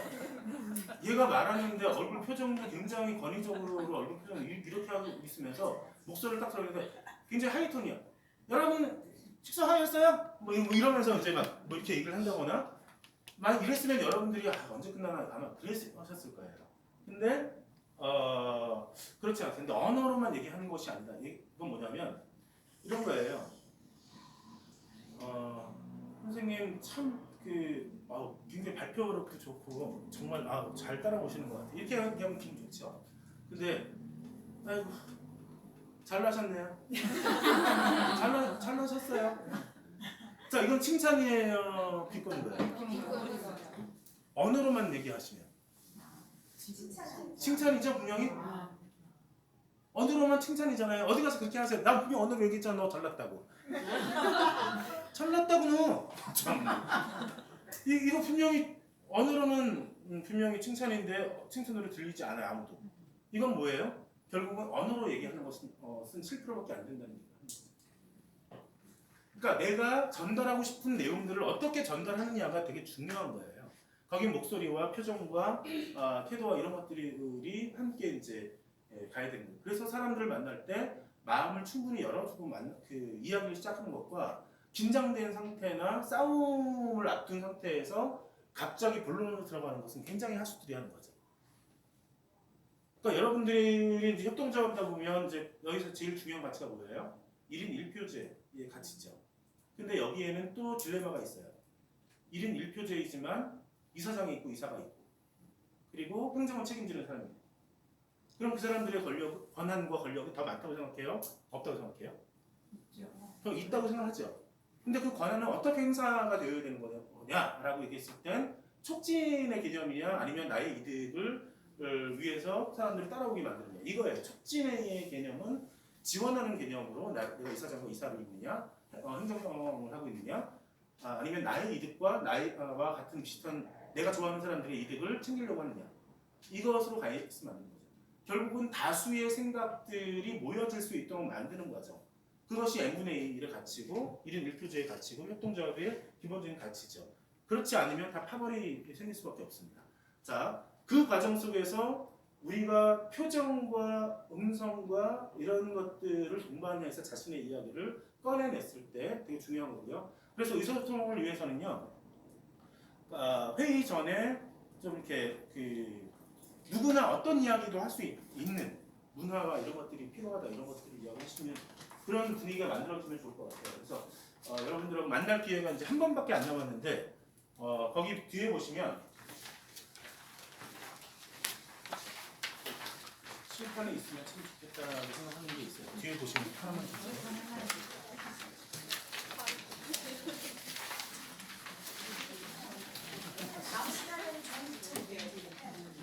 얘가 말하는데 얼굴 표정도 굉장히 권위적으로 얼굴 표정 이렇게 하고 있으면서 목소리를 딱 들었는데 굉장히 하이톤이야. 여러분 식사하셨어요? 뭐 이러면서 이제 막 뭐 이렇게 얘기를 한다거나 만약 이랬으면 여러분들이 언제 끝나나 아마 그랬을 거예요. 근데 그렇지 않습니다. 언어로만 얘기하는 것이 아니다. 이건 뭐냐면 이런 거예요. 선생님 참 굉장히 발표가 그렇게 좋고 정말 잘 따라오시는 것 같아요. 이렇게 하면 기분 좋죠. 근데 아이고 잘나셨네요. 잘나셨어요. 자, 이건 칭찬이에요, 비꼬는 거예요. 언어로만 얘기하시면 칭찬이죠, 분명히. 언어로만 칭찬이잖아요. 어디 가서 그렇게 하세요. 나 분명 언어로 얘기했잖아. 너 잘났다고. 잘났다고 너. 이거 분명히 언어로는 분명히 칭찬인데 칭찬으로 들리지 않아요, 아무도. 이건 뭐예요? 결국은 언어로 얘기하는 것은 7%밖에 안 된다는 얘기예요. 그러니까 내가 전달하고 싶은 내용들을 어떻게 전달하느냐가 되게 중요한 거예요. 거기 목소리와 표정과 태도와 이런 것들이 함께 이제 가야 되는 거예요. 그래서 사람들을 만날 때 마음을 충분히 열어주고 이야기를 시작하는 것과 긴장된 상태나 싸움을 앞둔 상태에서 갑자기 본론으로 들어가는 것은 굉장히 하수들이하는 거죠. 그러니까 여러분들이 이제 협동조합이다 보면 이제 여기서 제일 중요한 가치가 뭐예요? 1인 1표제의 가치죠. 근데 여기에는 또 딜레마가 있어요. 1인 1표제이지만 이사장이 있고 이사가 있고 그리고 행정을 책임지는 사람이 있고 그럼 그 사람들의 권한과 권력이 더 많다고 생각해요? 없다고 생각해요? 더 있다고 생각하죠. 근데 그 권한은 어떻게 행사가 되어야 되는 거냐라고 얘기했을 땐 촉진의 개념이냐 아니면 나의 이득을 위해서 사람들이 따라오게 만드느냐 이거예요. 촉진의 개념은 지원하는 개념으로 내가 이사장과 이사를 있느냐 행정을 하고 있느냐 아니면 나의 이득과 나와 같은 비슷한 내가 좋아하는 사람들의 이득을 챙기려고 하느냐 이것으로 가 있으면 안 되는 거죠. 결국은 다수의 생각들이 모여질 수 있도록 만드는 거죠. 그것이 n분의 1의 가치고 1인 1표제의 가치고 협동조합의 기본적인 가치죠. 그렇지 않으면 다 파벌이 생길 수밖에 없습니다. 자, 그 과정 속에서 우리가 표정과 음성과 이런 것들을 동반해서 자신의 이야기를 꺼내냈을 때 되게 중요한 거고요. 그래서 의사소통을 위해서는요, 회의 전에 좀 이렇게 누구나 어떤 이야기도 할 수 있는 문화와 이런 것들이 필요하다 이런 것들을 이야기하시면 그런 분위기가 만들어지면 좋을 것 같아요. 그래서 여러분들하고 만날 기회가 이제 한 번밖에 안 남았는데 거기 뒤에 보시면 칠판에 있으면 참 좋겠다라고 생각하는 게 있어요. 뒤에 보시면 하나만 주세요.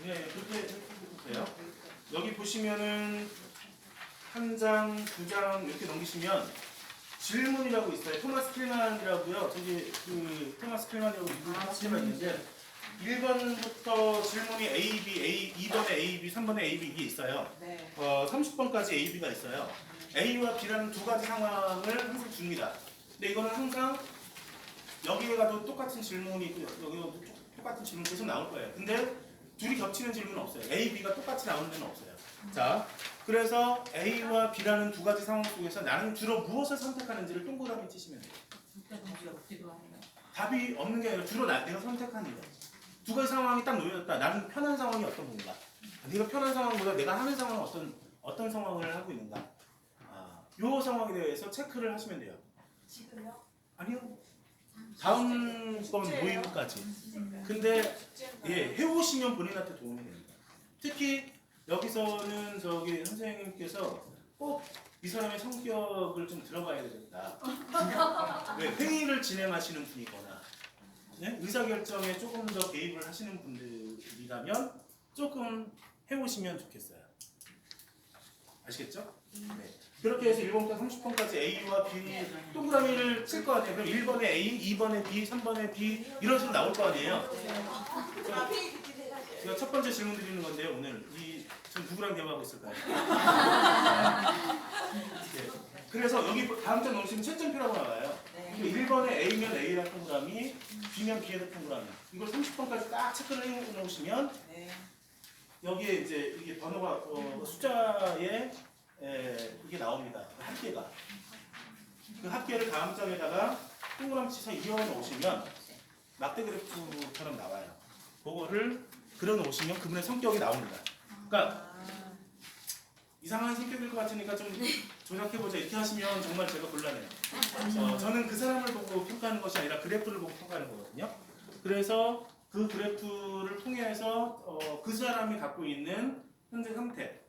네, 그렇게 해주세요. 여기 보시면은 한 장, 두 장 이렇게 넘기시면 질문이라고 있어요. 토마스 클만이라고요. 저기 토마스 클만이라고 미국 학자가 있는데 1번부터 질문이 A, B, 2번에 A, B, 3번에 A, B 이게 있어요. 30번까지 A, B가 있어요. A와 B라는 두 가지 상황을 항상 줍니다. 근데 이거는 항상 여기에 가도 똑같은 질문이 있고 여기도 똑같은 질문 계속 나올 거예요. 근데 둘이 겹치는 질문은 없어요. A, B가 똑같이 나오는 데는 없어요. 자, 그래서 A와 B라는 두 가지 상황 속에서 나는 주로 무엇을 선택하는지를 동그라미 치시면 돼요. 둘다 답이 없기도 하네요. 답이 없는 게 아니라 주로 내가 선택하는 거예요. 두 가지 상황이 딱 놓여졌다. 나는 편한 상황이 어떤 건가? 네가 편한 상황보다 내가 하는 상황은 어떤 상황을 하고 있는가? 요 상황에 대해서 체크를 하시면 돼요. 지금요? 아니요. 다음 번 모임까지. 근데 예, 해오시면 본인한테 도움이 됩니다. 특히 여기서는 저기 선생님께서 꼭 이 사람의 성격을 좀 들어봐야 되겠다. 왜 회의를 진행하시는 분이거나 네? 의사결정에 조금 더 개입을 하시는 분들이라면 조금 해오시면 좋겠어요. 아시겠죠? 네. 그렇게 해서 1번부터 30번까지 A와 B 동그라미를 칠 거 아니에요. 그럼 1번에 A, 2번에 B, 3번에 B 이런 식으로 나올 거 아니에요. 제가 첫 번째 질문 드리는 건데요. 오늘 전 누구랑 대화하고 있을까요? 네. 그래서 여기 다음 장 놓으시면 채점표라고 나와요. 1번에 A면 A라는 동그라미, B면 B의 동그라미. 이걸 30번까지 딱 체크를 해 놓으시면 여기에 이제 이게 번호가 숫자에 이게 나옵니다. 합계가. 그 합계를 다음 장에다가 동그라미 치서 이어 놓으시면 막대 그래프처럼 나와요. 그거를 그려 놓으시면 그분의 성격이 나옵니다. 그러니까 이상한 성격일 것 같으니까 좀 조작해보자 이렇게 하시면 정말 제가 곤란해요. 저는 그 사람을 보고 평가하는 것이 아니라 그래프를 보고 평가하는 거거든요. 그래서 그 그래프를 통해서 그 사람이 갖고 있는 현재 형태,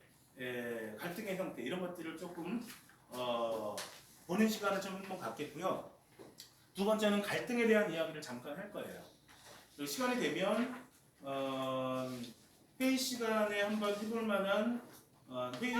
갈등의 형태 이런 것들을 조금 보는 시간을 좀 한번 갖겠고요. 두 번째는 갈등에 대한 이야기를 잠깐 할 거예요. 그리고 시간이 되면 회의 시간에 한번 해볼 만한 회의